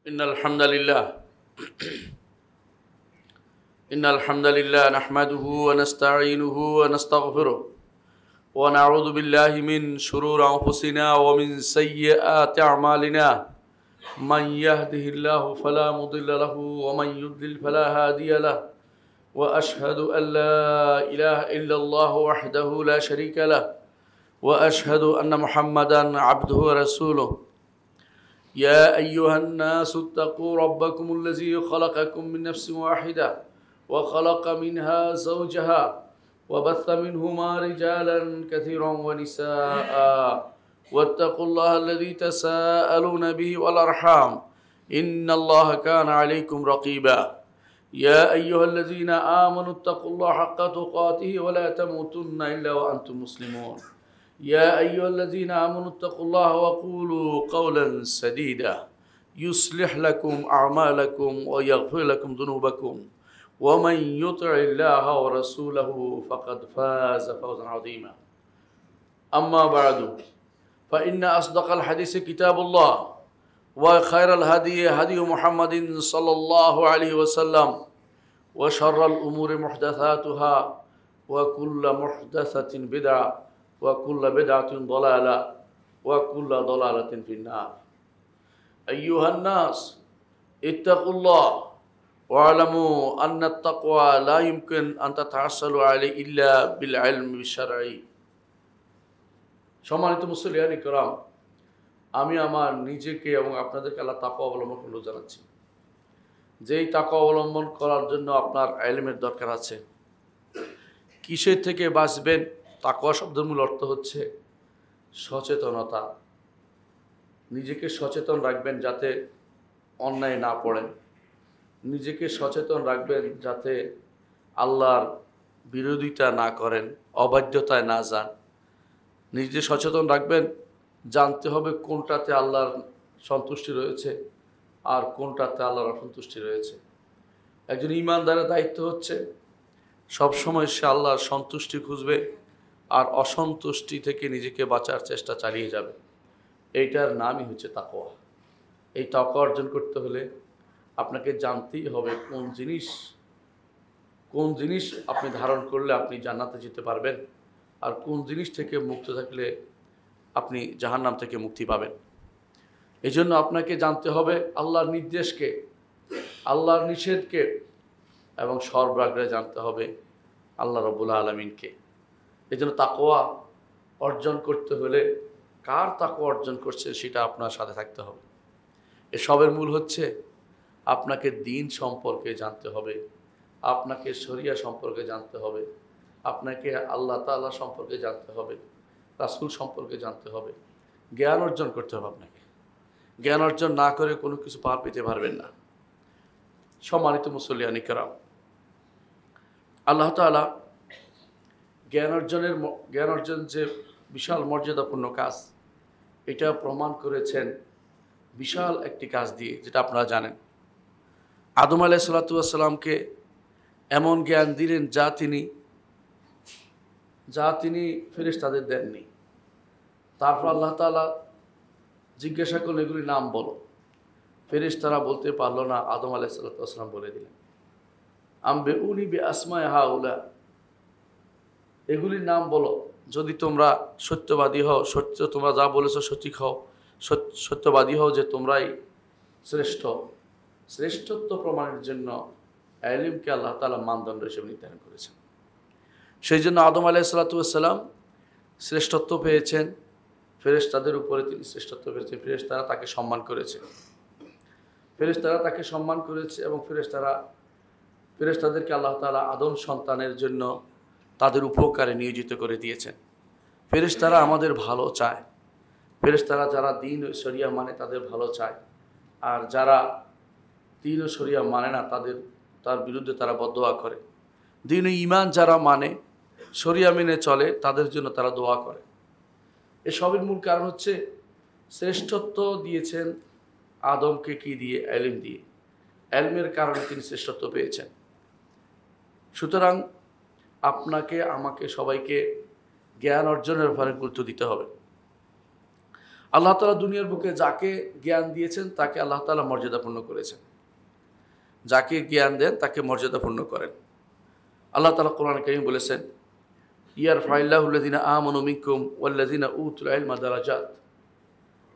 إن الحمد لله نحمده ونستعينه ونستغفره ونعوذ بالله من شرور أنفسنا ومن سيئات أعمالنا من يهده الله فلا مضل له ومن يضلل فلا هادي له وأشهد أن لا إله إلا الله وحده لا شريك له وأشهد أن محمدا عبده ورسوله يا أيها الناس اتقوا ربكم الذي خلقكم من نفس واحدة وخلق منها زوجها وبث منهما رجالا كثيرا ونساء واتقوا الله الذي تساءلون به والأرحام إن الله كان عليكم رقيبا يا أيها الذين آمنوا اتقوا الله حق تقاته ولا تموتن إلا وأنتم مسلمون يا أيها الذين آمنوا اتقوا الله وقولوا قولا سديدا يصلح لكم أعمالكم ويغفر لكم ذنوبكم ومن يطع الله ورسوله فقد فاز فوزا عظيما أما بعد فإن أصدق الحديث كتاب الله وخير الهدي هدي محمد صلى الله عليه وسلم وشر الأمور محدثاتها وكل محدثة بدعة وكل بدعة ضلالة وكل ضلالة في النار أيها الناس اتقوا الله واعلموا أن التقوى لا يمكن أن تتحصل عليه إلا بالعلم الشرعي সম্মানিত মুসলিয়ান ইকরাম, আমি আমার নিজেকে এবং আপনাদেরকে আল্লাহ তাকওয়া অবলম্বন করতে জানাচ্ছি। যেই তাকওয়া অবলম্বন করার জন্য আপনার ইলমের দরকার আছে। কিসের থেকে বাঁচবেন? তাকওয়া শব্দের মূল অর্থ হচ্ছে সচেতনতা। নিজেকে সচেতন রাখবেন যাতে অন্যায় না পড়েন, নিজেকে সচেতন রাখবেন যাতে আল্লাহর বিরোধিতা না করেন, অবাধ্যতায় না যান। নিজে সচেতন রাখবেন, জানতে হবে কোনটাতে আল্লাহর সন্তুষ্টি রয়েছে আর কোনটাতে আল্লাহর অসন্তুষ্টি রয়েছে। একজন ঈমানদারের দায়িত্ব হচ্ছে সবসময় সে আল্লাহর সন্তুষ্টি খুঁজবে আর অসন্তুষ্টি থেকে নিজেকে বাঁচার চেষ্টা চালিয়ে যাবে। এইটার নামই হচ্ছে তাকওয়া। এই তাকওয়া অর্জন করতে হলে আপনাকে জানতেই হবে কোন জিনিস আপনি ধারণ করলে আপনি জান্নাতে যেতে পারবেন আর কোন জিনিস থেকে মুক্ত থাকলে আপনি জাহান্নাম থেকে মুক্তি পাবেন। এই জন্য আপনাকে জানতে হবে আল্লাহর নির্দেশকে, আল্লাহর নিষেধকে, এবং সর্বাগ্রে জানতে হবে আল্লাহ রাব্বুল আলামিনকে। এই জন্য তাকওয়া অর্জন করতে হলে কার তাকওয়া অর্জন করছে সেটা আপনার সাথে থাকতে হবে। এসবের মূল হচ্ছে আপনাকে দিন সম্পর্কে জানতে হবে, আপনাকে শরিয়া সম্পর্কে জানতে হবে, আপনাকে আল্লাহ তাআলা সম্পর্কে জানতে হবে, রাসূল সম্পর্কে জানতে হবে। জ্ঞান অর্জন করতে হবে আপনাকে। জ্ঞান অর্জন না করে কোনো কিছু পার পেতে পারবেন না। সম্মানিত মুসল্লিয়ান ইকরাম, আল্লাহ তাআলা জ্ঞান অর্জন যে বিশাল মর্যাদাপূর্ণ কাজ, এটা প্রমাণ করেছেন বিশাল একটি কাজ দিয়ে, যেটা আপনারা জানেন। আদম আলাইহিস সালাতু ওয়াস সালামকে এমন জ্ঞান দিলেন যা তিনি ফেরেশতাদের দেননি। তারপর আল্লাহ তাআলা জিজ্ঞাসা করলেন এগুলির নাম বলো। ফেরেশতারা বলতে পারল না, আদম আলাইহিস সালাতু ওয়াস সালাম বলে দিলেন, আম্বিউনি বিআসমাই হাউলা, এগুলির নাম বলো। যদি তোমরা সত্যবাদী হও, তোমরা যা বলেছো সঠিক হও, সত্যবাদী হও যে তোমরাই শ্রেষ্ঠত্ব প্রমাণের জন্য ইলমকে আল্লাহ তাআলা মানদণ্ড হিসেবে নির্ধারণ করেছেন। সেই জন্য আদম আলাইহিস সালাতু ওয়াস সালাম শ্রেষ্ঠত্ব পেয়েছেন, ফেরেশতাদের উপরে তিনি শ্রেষ্ঠত্ব পেয়েছেন। ফেরেশতারা তাকে সম্মান করেছে, এবং ফেরেশতাদেরকে আল্লাহ তাআলা আদম সন্তানের জন্য তাদের উপকারে নিয়োজিত করে দিয়েছেন। ফেরেশতারা আমাদের ভালো চায়। ফেরেশতারা যারা দ্বীন ও শরিয়া মানে তাদের ভালো চায়, আর যারা দ্বীন ও শরিয়া মানে না তার বিরুদ্ধে তারা বদদোয়া করে। দ্বীন ও ঈমান যারা মানে, শরিয়া মেনে চলে, তাদের জন্য তারা দোয়া করে। এসবের মূল কারণ হচ্ছে শ্রেষ্ঠত্ব দিয়েছেন আদমকে কি দিয়ে? ইলম দিয়ে। ইলমের কারণে তিনি শ্রেষ্ঠত্ব পেয়েছেন। সুতরাং আপনাকে, আমাকে, সবাইকে জ্ঞান অর্জনের ব্যাপারে গুরুত্ব দিতে হবে। আল্লাহ তাআলা দুনিয়ার বুকে যাকে জ্ঞান দিয়েছেন তাকে আল্লাহ তাআলা মর্যাদাপূর্ণ করেছেন। যাকে জ্ঞান দেন তাকে মর্যাদাপূর্ণ করেন। আল্লাহ তাআলা কোরআনে কারীমে বলেছেন, ইয়ারফাইল্লাহুল্লাযিনা আমানু মিনকুম ওয়াল্লাযিনা উতুল ইলমা দারাজাত।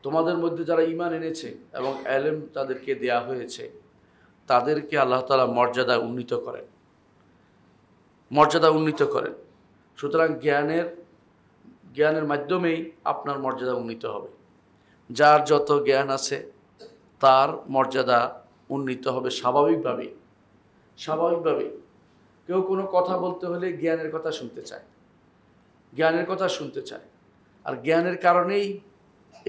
তোমাদের মধ্যে যারা ঈমান এনেছে এবং ইলম তাদেরকে দেয়া হয়েছে তাদেরকে আল্লাহ তাআলা মর্যাদা উন্নীত করেন, মর্যাদা উন্নীত করেন। সুতরাং জ্ঞানের মাধ্যমেই আপনার মর্যাদা উন্নীত হবে। যার যত জ্ঞান আছে তার মর্যাদা উন্নীত হবে স্বাভাবিকভাবেই। কেউ কোনো কথা বলতে হলে জ্ঞানের কথা শুনতে চায়, জ্ঞানের কথা শুনতে চায়। আর জ্ঞানের কারণেই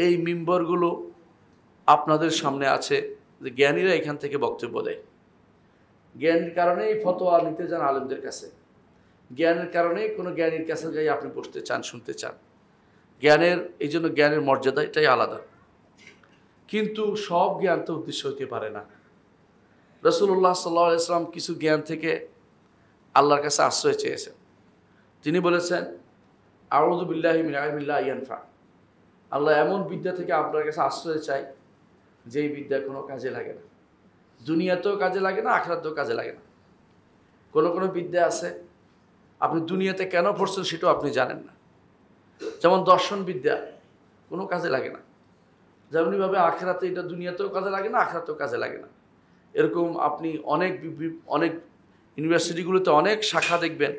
এই মিম্বরগুলো আপনাদের সামনে আছে, যে জ্ঞানীরা এখান থেকে বক্তব্য দেয়। জ্ঞানের কারণেই ফতোয়া নিতে যান আলেমদের কাছে, জ্ঞানের কারণেই কোনো জ্ঞানীর কাছে যাই আপনি বসতে চান, শুনতে চান। এই জন্য জ্ঞানের মর্যাদা এটাই আলাদা। কিন্তু সব জ্ঞান তো উদ্দেশ্য হতে পারে না। রাসূলুল্লাহ সাল্লাল্লাহু আলাইহি ওয়াসাল্লাম কিছু জ্ঞান থেকে আল্লাহর কাছে আশ্রয় চেয়েছেন। তিনি বলেছেন, আউযু বিল্লাহি মিন ইলমিন লা ইয়ানফা। আল্লাহ এমন বিদ্যা থেকে আপনার কাছে আশ্রয় চাই যেই বিদ্যা কোনো কাজে লাগে না, দুনিয়াতেও কাজে লাগে না, আখিরাতেও কাজে লাগে না। কোনো বিদ্যা আছে আপনি দুনিয়াতে কেন পড়ছেন সেটাও আপনি জানেন না। যেমন দর্শন বিদ্যা কোনো কাজে লাগে না, যেমনিভাবে আখিরাতে এটা দুনিয়াতেও কাজে লাগে না, আখিরাতেও কাজে লাগে না। এরকম আপনি অনেক ইউনিভার্সিটিগুলোতে অনেক শাখা দেখবেন,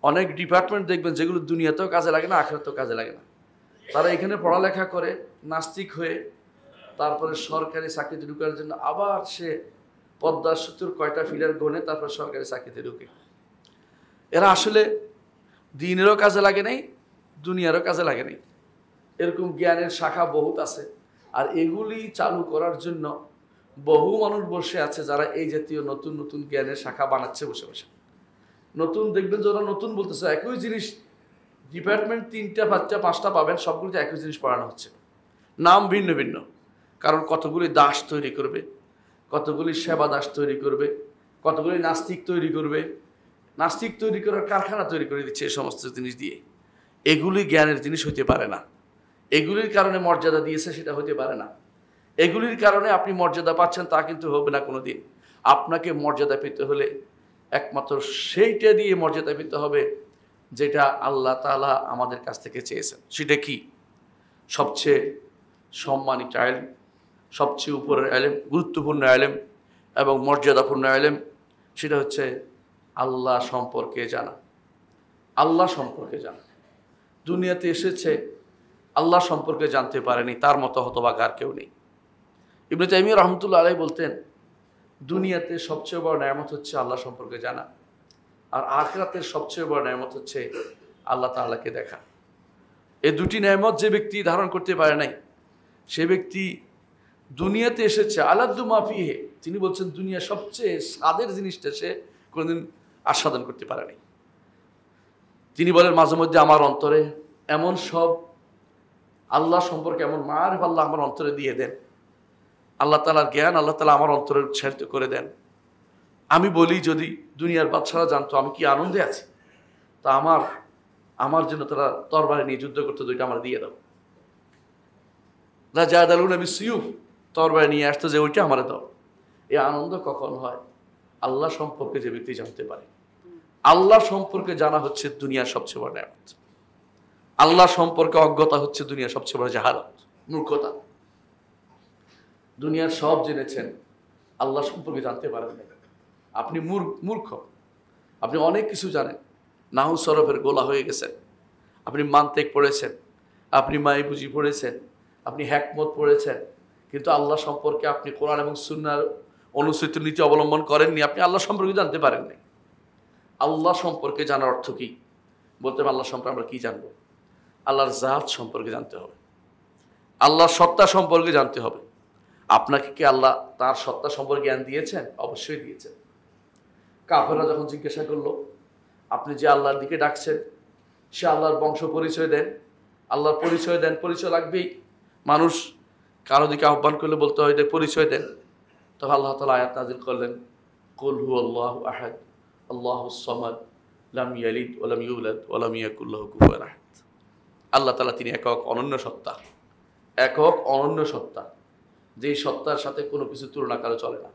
অনেক ডিপার্টমেন্ট দেখবেন যেগুলো দুনিয়াতেও কাজে লাগে না, আখিরাতেও কাজে লাগে না। তারা এখানে পড়ালেখা করে নাস্তিক হয়ে তারপরে সরকারি চাকরিতে ঢুকার জন্য আবার সে পদ্মা সেতুর কয়টা ফিলার গনে তারপর সরকারি চাকরিতে ঢুকে। এরা আসলে দিনেরও কাজে লাগে নাই, দুনিয়ারও কাজে লাগে নাই। এরকম জ্ঞানের শাখা বহুত আছে। আর এগুলি চালু করার জন্য বহু মানুষ বসে আছে যারা এই জাতীয় নতুন নতুন জ্ঞানের শাখা বানাচ্ছে বসে বসে। নতুন দেখবেন যারা নতুন বলতেছে, একই জিনিস ডিপার্টমেন্ট 3টা 5টা পাবেন, সবগুলিতে একই জিনিস পড়ানো হচ্ছে, নাম ভিন্ন ভিন্ন। কারণ কতগুলি দাস তৈরি করবে, কতগুলি সেবা দাস তৈরি করবে, কতগুলি নাস্তিক তৈরি করবে, নাস্তিক তৈরি করার কারখানা তৈরি করে দিচ্ছে এই সমস্ত জিনিস দিয়ে। এগুলি জ্ঞানের জিনিস হতে পারে না। এগুলির কারণে মর্যাদা দিয়েছে সেটা হতে পারে না। এগুলির কারণে আপনি মর্যাদা পাচ্ছেন তা কিন্তু হবে না কোনো দিন। আপনাকে মর্যাদা পেতে হলে একমাত্র সেইটা দিয়ে মর্যাদা পেতে হবে যেটা আল্লাহ তাআলা আমাদের কাছ থেকে চেয়েছেন। সেটা কি? সবচেয়ে সম্মানিত ইলম, সবচেয়ে উপরের ইলম, গুরুত্বপূর্ণ ইলম এবং মর্যাদাপূর্ণ ইলম, সেটা হচ্ছে আল্লাহ সম্পর্কে জানা। আল্লাহ সম্পর্কে জানা। দুনিয়াতে এসেছে আল্লাহ সম্পর্কে জানতে পারেনি, তার মতো হতভাগা আর কেউ নেই। ইবনে তাইমিয়া রাহমাতুল্লাহ আলাইহি বলতেন, দুনিয়াতে সবচেয়ে বড় নেয়ামত হচ্ছে আল্লাহ সম্পর্কে জানা, আর আখিরাতের সবচেয়ে বড় নেয়ামত হচ্ছে আল্লাহ তাআলাকে দেখা। এই দুটি নেয়ামত যে ব্যক্তি ধারণ করতে পারে নাই, সে ব্যক্তি দুনিয়াতে এসেছে আলাদ্দু মা ফিহি, তিনি বলছেন দুনিয়া সবচেয়ে স্বাদের জিনিসটা সে কোনোদিন আস্বাদন করতে পারে নাই। তিনি বলেন, মাঝে মধ্যে আমার অন্তরে এমন সব আল্লাহ সম্পর্কে এমন মারিফাত আল্লাহ আমার অন্তরে দিয়ে দেন, আল্লাহ তাআলার জ্ঞান আল্লাহ তাআলা আমার অন্তরে উৎসাহিত করে দেন। আমি বলি যদি দুনিয়ার বাদশারা জানতো আমি কি আনন্দে আছি, তা আমার জন্য তারা তরবারি নিয়ে যুদ্ধ করতে, দুইটা আমার দিয়ে দাও। লা জাদালুনা বিসিয়ুফ, তরবারি নিয়ে আসতো যে ওইটা আমার দাও। এই আনন্দ কখন হয়? আল্লাহ সম্পর্কে যে ব্যক্তি জানতে পারে। আল্লাহ সম্পর্কে জানা হচ্ছে দুনিয়ার সবচেয়ে বড় নেয়ামত। আল্লাহ সম্পর্কে অজ্ঞতা হচ্ছে দুনিয়ার সবচেয়ে বড় জাহালত, মূর্খতা। দুনিয়ার সব জেনেছেন, আল্লাহ সম্পর্কে জানতে পারেন না, আপনি মূর্খ। আপনি অনেক কিছু জানেন, নাহু সরফের গোলা হয়ে গেছেন, আপনি মান্তেক পড়েছেন, আপনি মাইবুজি পড়েছেন, আপনি হ্যাকমত পড়েছেন, কিন্তু আল্লাহ সম্পর্কে আপনি কোরআন এবং সুন্নাহর অনুসৃত নীতি অবলম্বন করেননি, আপনি আল্লাহ সম্পর্কে জানতে পারেননি। আল্লাহ সম্পর্কে জানার অর্থ কি? বলতে হবে আল্লাহ সম্পর্কে আমরা কি জানবো? আল্লাহর জাত সম্পর্কে জানতে হবে, আল্লাহর সত্তা সম্পর্কে জানতে হবে। আপনাকে কি আল্লাহ তার সত্তা সম্পর্কে জ্ঞান দিয়েছেন? অবশ্যই দিয়েছেন। কাফেররা যখন জিজ্ঞাসা করলো আপনি যে আল্লাহর দিকে ডাকছেন, সে আল্লাহর বংশ পরিচয় দেন, আল্লাহর পরিচয় দেন, পরিচয় লাগবেই। মানুষ কারো দিকে আহ্বান করলে বলতে হয় যে পরিচয় দেন। তখন আল্লাহ তাআলা আয়াত নাযিল করলেন, কুল হুয়াল্লাহু আহাদ আল্লাহুস সামাদ লাম ইয়ালিদ ওয়া লাম ইউলাদ ওয়া লাম ইয়াকুল লাহু কুফুয়ান আহাদ। আল্লাহ তাআলা তিনি একক, অনন্য সত্তা, একক অনন্য সত্তা, যেই সত্তার সাথে কোনো কিছু তুলনা করা চলে না,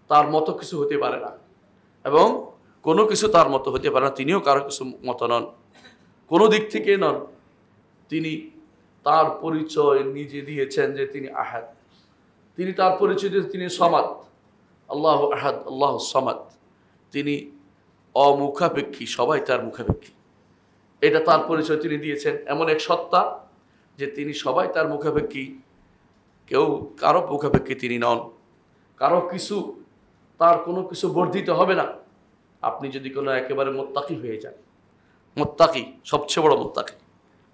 তার মতো কিছু হতে পারে না, এবং কোনো কিছু তার মতো হতে পারে না। তিনিও কারো কিছু মতো নন, কোনো দিক থেকে নন। তিনি তার পরিচয় নিজে দিয়েছেন যে তিনি আহাদ। তিনি তার পরিচয় দিয়েছেন তিনি সমাদ, আল্লাহ আহাদ আল্লাহ সমাদ। তিনি অমুখাপেক্ষী, সবাই তার মুখাপেক্ষী, এটা তার পরিচয় তিনি দিয়েছেন। এমন এক সত্তা যে তিনি সবাই তার মুখাপেক্ষী, কেউ কারো মুখাপেক্ষী তিনি নন। কারো কিছু, তার কোনো কিছু বর্ধিত হবে না। আপনি যদি কোনো একেবারে মোত্তাকি হয়ে যান, মোত্তাকি সবচেয়ে বড় মোত্তাকি,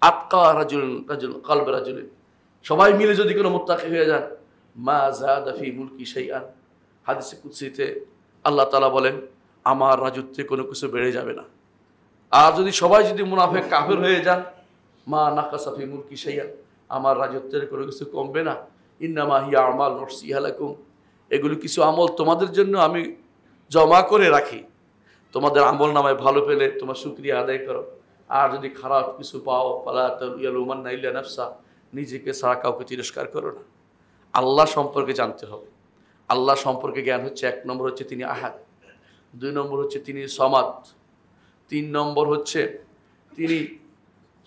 আতকা রাজুল রাজুল কালবে রাজুল, সবাই মিলে যদি কোনো মোত্তাকি হয়ে যান, মা যাদা ফি মুলকি শাইআন, হাদিসে কুদসিতে আল্লাহ তাআলা বলেন আমার রাজত্বে কোনো কিছু বেড়ে যাবে না। আর যদি সবাই যদি মুনাফিক কাফির হয়ে যান, মা নাকাসা ফি মুলকি শাইআন, আমার রাজত্বের কোনো কিছু কমবে না। ইন্নামা হিয়া আমাল নুহসিহা লাকুম, এগুলো কিছু আমল তোমাদের জন্য আমি জমা করে রাখি, তোমাদের আমল নামায় ভালো পেলে তোমার শুকরিয়া আদায় করো, আর যদি খারাপ কিছু পাও ফালা তালুমান্না ইল্লা নাফসা, নিজেকে ছাড়া কাউকে তিরস্কার করো না। আল্লাহ সম্পর্কে জানতে হবে। আল্লাহ সম্পর্কে জ্ঞান হচ্ছে, 1 নম্বর হচ্ছে তিনি আহাদ, 2 নম্বর হচ্ছে তিনি সমাদ, 3 নম্বর হচ্ছে তিনি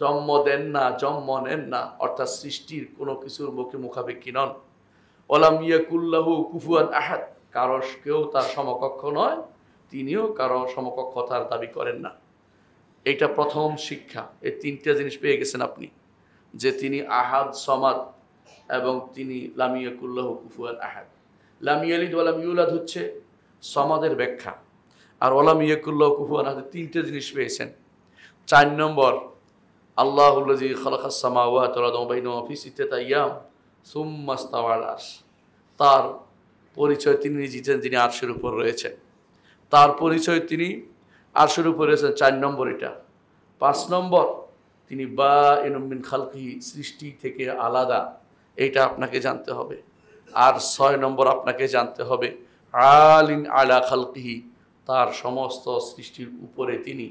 জন্ম দেন না, জন্ম নেন না, অর্থাৎ সৃষ্টির কোনো কিছুর মুখে মুখাপেক্ষী নন। ওয়ালাম ইয়াকুল্লাহু কুফুয়ান আহাদ, কারো কেউ তার সমকক্ষ নয়, তিনিও কারো সমকক্ষতার দাবি করেন না। এটা প্রথম শিক্ষা। এই 3টা জিনিস পেয়ে গেছেন আপনি, যে তিনি আহাদ, সমাদ, এবং তিনি লাম ইয়াকুল্লাহু কুফুয়ান আহাদ। লাম ইয়ালিদ ওয়া লাম ইউলাদ হচ্ছে সমাদের ব্যাখ্যা, আর ওয়ালাম ইয়াকুল্লাহু কুফুয়ান আহাদ 3টে জিনিস পেয়েছেন। 4 নম্বর আল্লাহুল্লাযী খালাকাস সামাওয়াতি ওয়াল আরদা ওয়া বাইনাহুমা ফি সিত্তাতি আইয়াম সুম্মা ইসতাওয়া আলাল আরশ, তার পরিচয় তিনি দিয়েছেন যিনি আরশের উপর রয়েছেন। তার পরিচয় তিনি আরশের উপর রয়েছেন, 4 নম্বর এটা। 5 নম্বর তিনি বাইনুম মিন খালকিহি, সৃষ্টি থেকে আলাদা, এইটা আপনাকে জানতে হবে। আর 6 নম্বর আপনাকে জানতে হবে আলিন আলা খালকিহি, তার সমস্ত সৃষ্টির উপরে তিনি,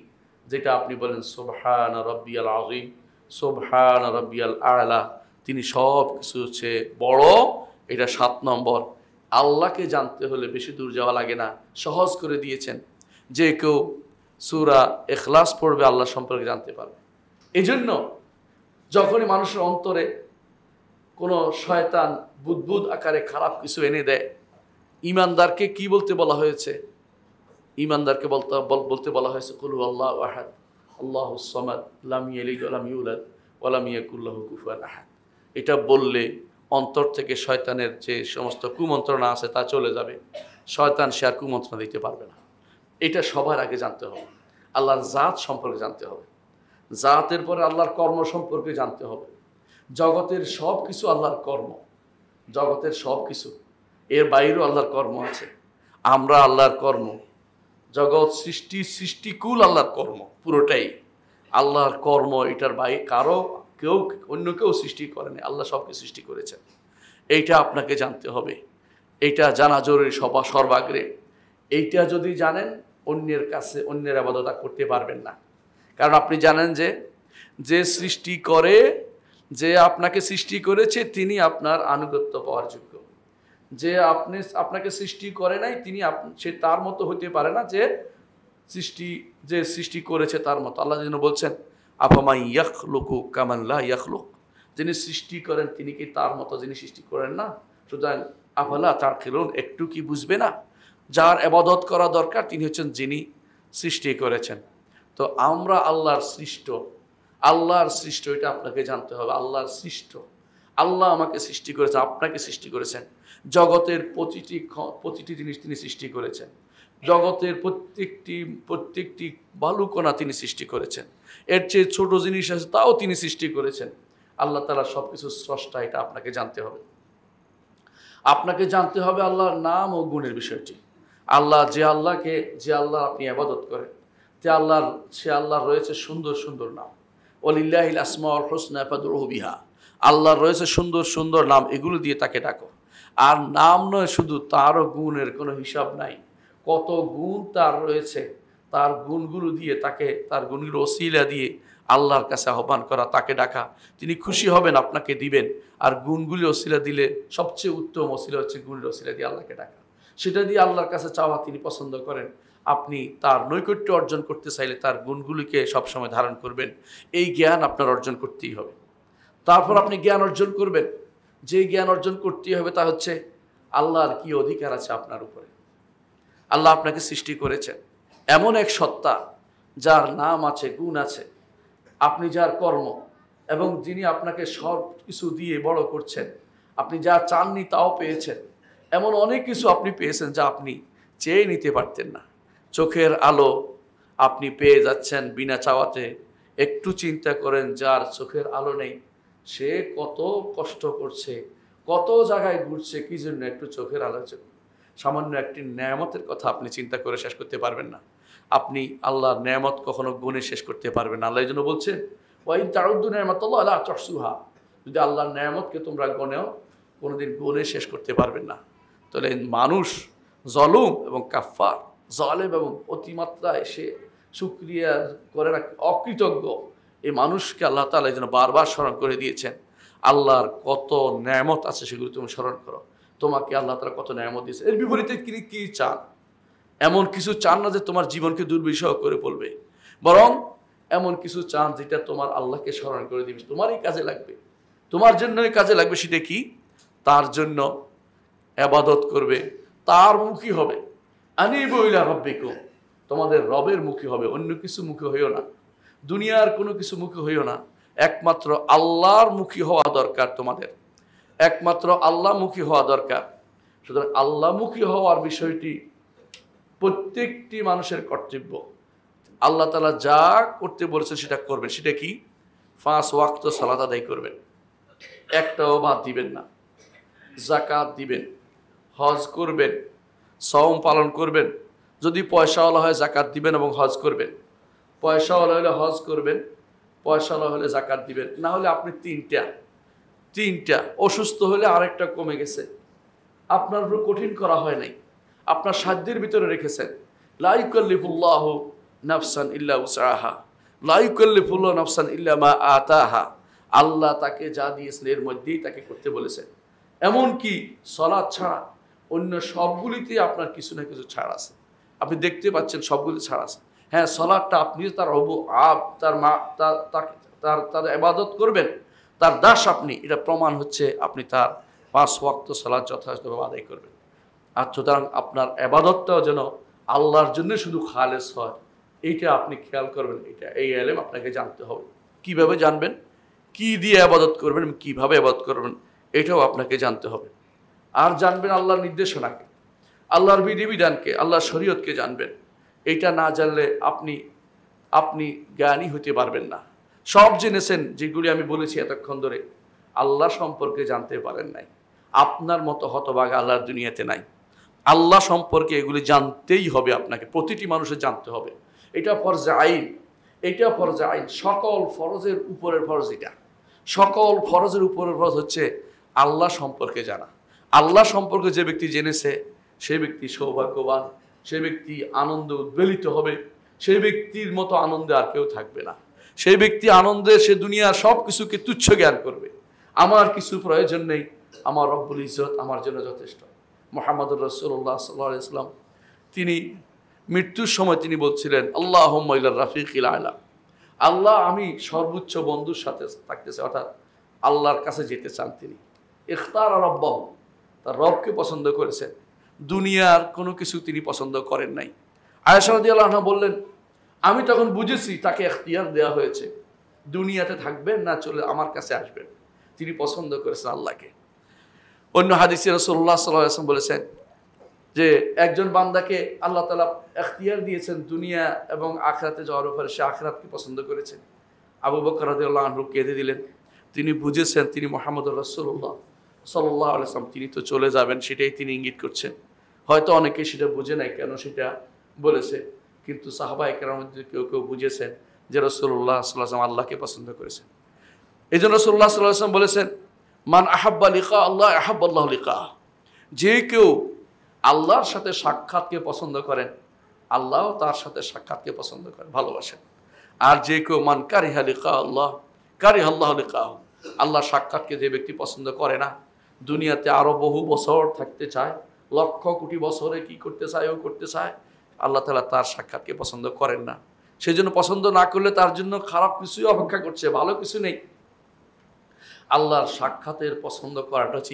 যেটা আপনি বলেন সুবহান রাব্বিয়াল আযীম, সুবহান রাব্বিয়াল আ'লা, তিনি সব কিছু হচ্ছে বড়। এটা 7 নম্বর। আল্লাহকে জানতে হলে বেশি দূর যাওয়া লাগে না, সহজ করে দিয়েছেন। যে কেউ সূরা ইখলাস পড়বে আল্লাহ সম্পর্কে জানতে পারবে। এজন্য যখনই মানুষের অন্তরে কোনো শয়তান বুদবুদ আকারে খারাপ কিছু এনে দেয়, ঈমানদারকে কি বলতে বলা হয়েছে? ঈমানদারকে বলতে বলা হয়েছে কুল হুয়াল্লাহু আহাদ আল্লাহুস সামাদ লাম ইয়ালিদ ওয়া লাম ইউলাদ ওয়া লাম ইয়াকুল লাহু কুফুয়ান আহাদ। এটা বললে অন্তর থেকে শয়তানের যে সমস্ত কুমন্ত্রণা আছে তা চলে যাবে। শয়তান সে আর কুমন্ত্রণা দিতে পারবে না। এটা সবার আগে জানতে হবে। আল্লাহর জাত সম্পর্কে জানতে হবে, জাতের পরে আল্লাহর কর্ম সম্পর্কে জানতে হবে। জগতের সব কিছু আল্লাহর কর্ম, জগতের সব কিছু, এর বাইরেও আল্লাহর কর্ম আছে। আমরা আল্লাহর কর্ম, জগৎ সৃষ্টিকুল আল্লাহর কর্ম, পুরোটাই আল্লাহর কর্ম। এটার বাইরে কেউ অন্য কেউ সৃষ্টি করেনি, আল্লাহ সবকে সৃষ্টি করেছেন। এইটা আপনাকে জানতে হবে, এইটা জানা জরুরি সর্বাগ্রে। এইটা যদি জানেন, অন্যের কাছে অন্যের ইবাদত করতে পারবেন না। কারণ আপনি জানেন যে সৃষ্টি করে, যে আপনাকে সৃষ্টি করেছে তিনি আপনার আনুগত্য পাওয়ার যোগ্য। যে আপনাকে সৃষ্টি করে নাই তিনি সে তার মতো হতে পারে না, যে সৃষ্টি করেছে তার মতো। আল্লাহ যেন বলছেন আফামান ইয়াখলুকু কামান লা ইয়াখলুক, যিনি সৃষ্টি করেন তিনি কি তার মতো যিনি সৃষ্টি করেন না? সুতরাং আফালা তাকিলুন, একটু কি বুঝবে না? যার ইবাদত করা দরকার তিনি হচ্ছেন যিনি সৃষ্টি করেছেন। তো আমরা আল্লাহর সৃষ্ট, এটা আপনাকে জানতে হবে। আল্লাহর সৃষ্ট, আল্লাহ আমাকে সৃষ্টি করেছেন, আপনাকে সৃষ্টি করেছেন। জগতের প্রতিটি জিনিস তিনি সৃষ্টি করেছেন। জগতের প্রত্যেকটি বালুকণা তিনি সৃষ্টি করেছেন। এর চেয়ে ছোট জিনিস আছে তাও তিনি সৃষ্টি করেছেন। আল্লাহ তাআলা সব কিছু স্রষ্টা, এটা আপনাকে জানতে হবে। আপনাকে জানতে হবে আল্লাহর নাম ও গুণের বিষয়টি। যে আল্লাহ আপনি ইবাদত করেন, সে আল্লাহর রয়েছে সুন্দর সুন্দর নাম। ওয়ালিল্লাহিল আসমাউল হুসনা ফাদউহু বিহা, আল্লাহর রয়েছে সুন্দর সুন্দর নাম, এগুলো দিয়ে তাকে ডাকো। আর নাম নয় শুধু, তারও গুণের কোনো হিসাব নাই। কত গুণ তার রয়েছে, তার গুণগুলো দিয়ে তাকে, তার গুণগুলো ওসিলা দিয়ে আল্লাহর কাছে আহ্বান করা, তাকে ডাকা, তিনি খুশি হবেন, আপনাকে দিবেন। আর গুণগুলি ওসিলা দিলে সবচেয়ে উত্তম ওসিলা হচ্ছে গুণের ওসিলা দিয়ে আল্লাহকে ডাকা। সেটা দিয়ে আল্লাহর কাছে চাওয়া তিনি পছন্দ করেন। আপনি তার নৈকট্য অর্জন করতে চাইলে তার গুণগুলিকে সবসময় ধারণ করবেন। এই জ্ঞান আপনার অর্জন করতেই হবে। তারপর আপনি জ্ঞান অর্জন করবেন। যে জ্ঞান অর্জন করতেই হবে তা হচ্ছে আল্লাহর কি অধিকার আছে আপনার উপরে। আল্লাহ আপনাকে সৃষ্টি করেছেন এমন এক সত্তা যার নাম আছে, গুণ আছে, আপনি যার কর্ম, এবং যিনি আপনাকে সব কিছু দিয়ে বড় করছেন। আপনি যা চাননি তাও পেয়েছেন। এমন অনেক কিছু আপনি পেয়েছেন যা আপনি চেয়ে নিতে পারতেন না। চোখের আলো আপনি পেয়ে যাচ্ছেন বিনা চাওয়াতে। একটু চিন্তা করেন, যার চোখের আলো নেই সে কত কষ্ট করছে, কত জায়গায় ঘুরছে, কি জন্য? একটু চোখের আলোর জন্য। সামান্য একটি নেয়ামতের কথা আপনি চিন্তা করে শেষ করতে পারবেন না। আপনি আল্লাহর নেয়ামত কখনো গুণে শেষ করতে পারবেন না। আল্লাহ এই জন্য বলছেন, ওয়াইন তাউদ্দু নি'মাতাল্লাহি লা তুহসুহা, যদি আল্লাহর নেয়ামতকে তোমরা গণেও কোনোদিন গুণে শেষ করতে পারবেন না। তাহলে মানুষ জলুম এবং কাফফার, জালেম এবং অতিমাত্রায় সে শুকরিয়া করে না, অকৃতজ্ঞ, এই মানুষকে আল্লাহ তাআলা এই জন্য বারবার স্মরণ করে দিয়েছেন। আল্লাহর কত নেয়ামত আছে সেগুলো তুমি স্মরণ করো। তোমাকে আল্লাহ তাআলা কত নেয়ামত দিয়েছে। এর বিপরীতে তিনি কি চান? এমন কিছু চান না যে তোমার জীবনকে দুর্বিষহ করে বলবে, বরং এমন কিছু চান যেটা তোমার আল্লাহকে স্মরণ করে দিবে, তোমারই কাজে লাগবে, তোমার জন্যই কাজে লাগবে। সেটা কি? তার জন্য ইবাদত করবে, তার মুখী হবে। আনিবু ইলা রাব্বিকুম, তোমাদের রবের মুখী হবে, অন্য কিছু মুখী হইও না, দুনিয়ার কোনো কিছু মুখী হইও না। একমাত্র আল্লাহর মুখী হওয়া দরকার তোমাদের, একমাত্র আল্লাহমুখী হওয়া দরকার। সুতরাং আল্লাহমুখী হওয়ার বিষয়টি প্রত্যেকটি মানুষের কর্তব্য। আল্লাহ তাআলা যা করতে বলেছেন সেটা করবেন। সেটা কি? 5 ওয়াক্ত সালাত আদায় করবেন, একটাও বাদ দিবেন না। যাকাত দিবেন, হজ করবেন, সওম পালন করবেন। যদি পয়সাওয়ালা হয় যাকাত দিবেন এবং হজ করবেন। পয়সাওয়ালা হলে হজ করবেন, পয়সাওয়ালা হলে যাকাত দিবেন। না হলে আপনি তিনটা অসুস্থ হলে আরেকটা কমে গেছে, আপনার উপর কঠিন করা হয় নাই, আপনার সাধ্যের ভিতরে রেখেছেন। লা ইউকাল্লিফুল্লাহু নাফসান ইল্লা উসআহা, লা ইউকাল্লিফুল্লাহু নাফসান ইল্লা মা আতাহা। আল্লাহ তাকে যা দিয়েছেন এর মধ্যেই তাকে করতে বলেছেন। এমনকি সালাত ছাড়া অন্য সবগুলিতে আপনার কিছু না কিছু ছাড় আছে। আপনি দেখতে পাচ্ছেন সবগুলি ছাড় আছে। হ্যাঁ, সালাতটা আপনি তার তার মা তার ইবাদত করবেন, তার দাস আপনি, এটা প্রমাণ হচ্ছে আপনি তার 5 ওয়াক্ত সালাত যথাযথভাবে আদায় করবেন। আর সুতরাং আপনার ইবাদতটাও যেন আল্লাহর জন্য শুধু খালেস হয়, এইটা আপনি খেয়াল করবেন। এই ইলম আপনাকে জানতে হবে। কিভাবে জানবেন? কি দিয়ে ইবাদত করবেন, কিভাবে ইবাদত করবেন, এটাও আপনাকে জানতে হবে। আর জানবেন আল্লাহর নির্দেশনাকে, আল্লাহর বিধিবিধানকে, আল্লাহর শরীয়তকে জানবেন। এটা না জানলে আপনি জ্ঞানী হতে পারবেন না। সব জেনেছেন যেগুলি আমি বলেছি এতক্ষণ ধরে, আল্লাহ সম্পর্কে জানতে পারেন নাই। আপনার মতো হতভাগা আল্লাহর দুনিয়াতে নাই। আল্লাহ সম্পর্কে এগুলি জানতেই হবে আপনাকে, প্রতিটি মানুষের জানতে হবে। এটা ফরজে আইন, এটা ফরজে আইন। সকল ফরজের উপরের ফরজ এটা। সকল ফরজের উপরের ফরজ হচ্ছে আল্লাহ সম্পর্কে জানা। আল্লাহ সম্পর্কে যে ব্যক্তি জেনেছে সেই ব্যক্তি সৌভাগ্যবান, সেই ব্যক্তি আনন্দে উদ্বেলিত হবে, সেই ব্যক্তির মতো আনন্দে আর কেউ থাকবে না। সেই ব্যক্তি আনন্দে সে দুনিয়ার সব কিছুকে তুচ্ছ জ্ঞান করবে। আমার কিছু প্রয়োজন নেই, আমার রব্বুল ইজ্জত আমার জন্য যথেষ্ট। মুহাম্মদুর রাসূলুল্লাহ সাল্লাল্লাহু আলাইহি ওয়াসাল্লাম তিনি মৃত্যুর সময় তিনি বলছিলেন, আল্লাহুম্মা ইলা রাফিকিল আলা, আল্লাহ আমি সর্বোচ্চ বন্ধুর সাথে থাকতে চাই, অর্থাৎ আল্লাহর কাছে যেতে চান তিনি। ইখতার রাব্বাহু, তার রবকে পছন্দ করেছেন, দুনিয়ার কোনো কিছু তিনি পছন্দ করেন নাই। আয়েশা রাদিয়াল্লাহু আনহা বললেন, আমি তখন বুঝেছি তাকে ইখতিয়ার দেওয়া হয়েছে, দুনিয়াতে থাকবেন না চলে আমার কাছে আসবেন। তিনি পছন্দ করেছেন আল্লাহকে। অন্য হাদিসে রাসূলুল্লাহ সাল্লাল্লাহু আলাইহি ওয়াসাল্লাম বলেছেন যে একজন বান্দাকে আল্লাহ তাআলা ইখতিয়ার দিয়েছেন দুনিয়া এবং আখিরাতে যাওয়ার ব্যাপারে, সে আখিরাতকে পছন্দ করেছেন। আবু বকর রাদিয়াল্লাহু আনহু কেঁদে দিলেন। তিনি বুঝেছেন তিনি মুহাম্মদুর রাসূলুল্লাহ সাল্লাল্লাহু আলাইহি ওয়াসাল্লাম, তিনি তো চলে যাবেন, সেটাই তিনি ইঙ্গিত করছেন। হয়তো অনেকে সেটা বুঝে নাই কেন সেটা বলেছে, কিন্তু সাহাবায়ে কেরামের মধ্যে কেউ কেউ বুঝেছেন যে রাসূলুল্লাহ সাল্লাল্লাহু আলাইহি ওয়াসাল্লাম আল্লাহকে পছন্দ করেছেন। এই জন্য রাসূলুল্লাহ সাল্লাল্লাহু আলাইহি ওয়াসাল্লাম বলেছেন, মান আহাব্বা লিকা আল্লাহ আহাব্বাল্লাহু লিকা, যে কেউ আল্লাহর সাথে সাক্ষাৎকে পছন্দ করেন, আল্লাহ তার সাথে সাক্ষাৎকে পছন্দ করেন, ভালোবাসেন। আর যে কেউ মান কারিহা লিকা আল্লাহ কারিহা আল্লাহ লিকাহু, আল্লাহ সাক্ষাৎকে যে ব্যক্তি পছন্দ করে না, দুনিয়াতে আরো বহু বছর থাকতে চায়, লক্ষ কোটি বছরে কি করতে চায় ও করতে চায়, আল্লাহ তাআলা তার সাক্ষাৎকে পছন্দ করেন না। সেই জন্য পছন্দ না করলে তার জন্য খারাপ কিছুই অপেক্ষা করছে, ভালো কিছু নেই। আল্লাহর সাক্ষাতের পছন্দ করাটা হচ্ছে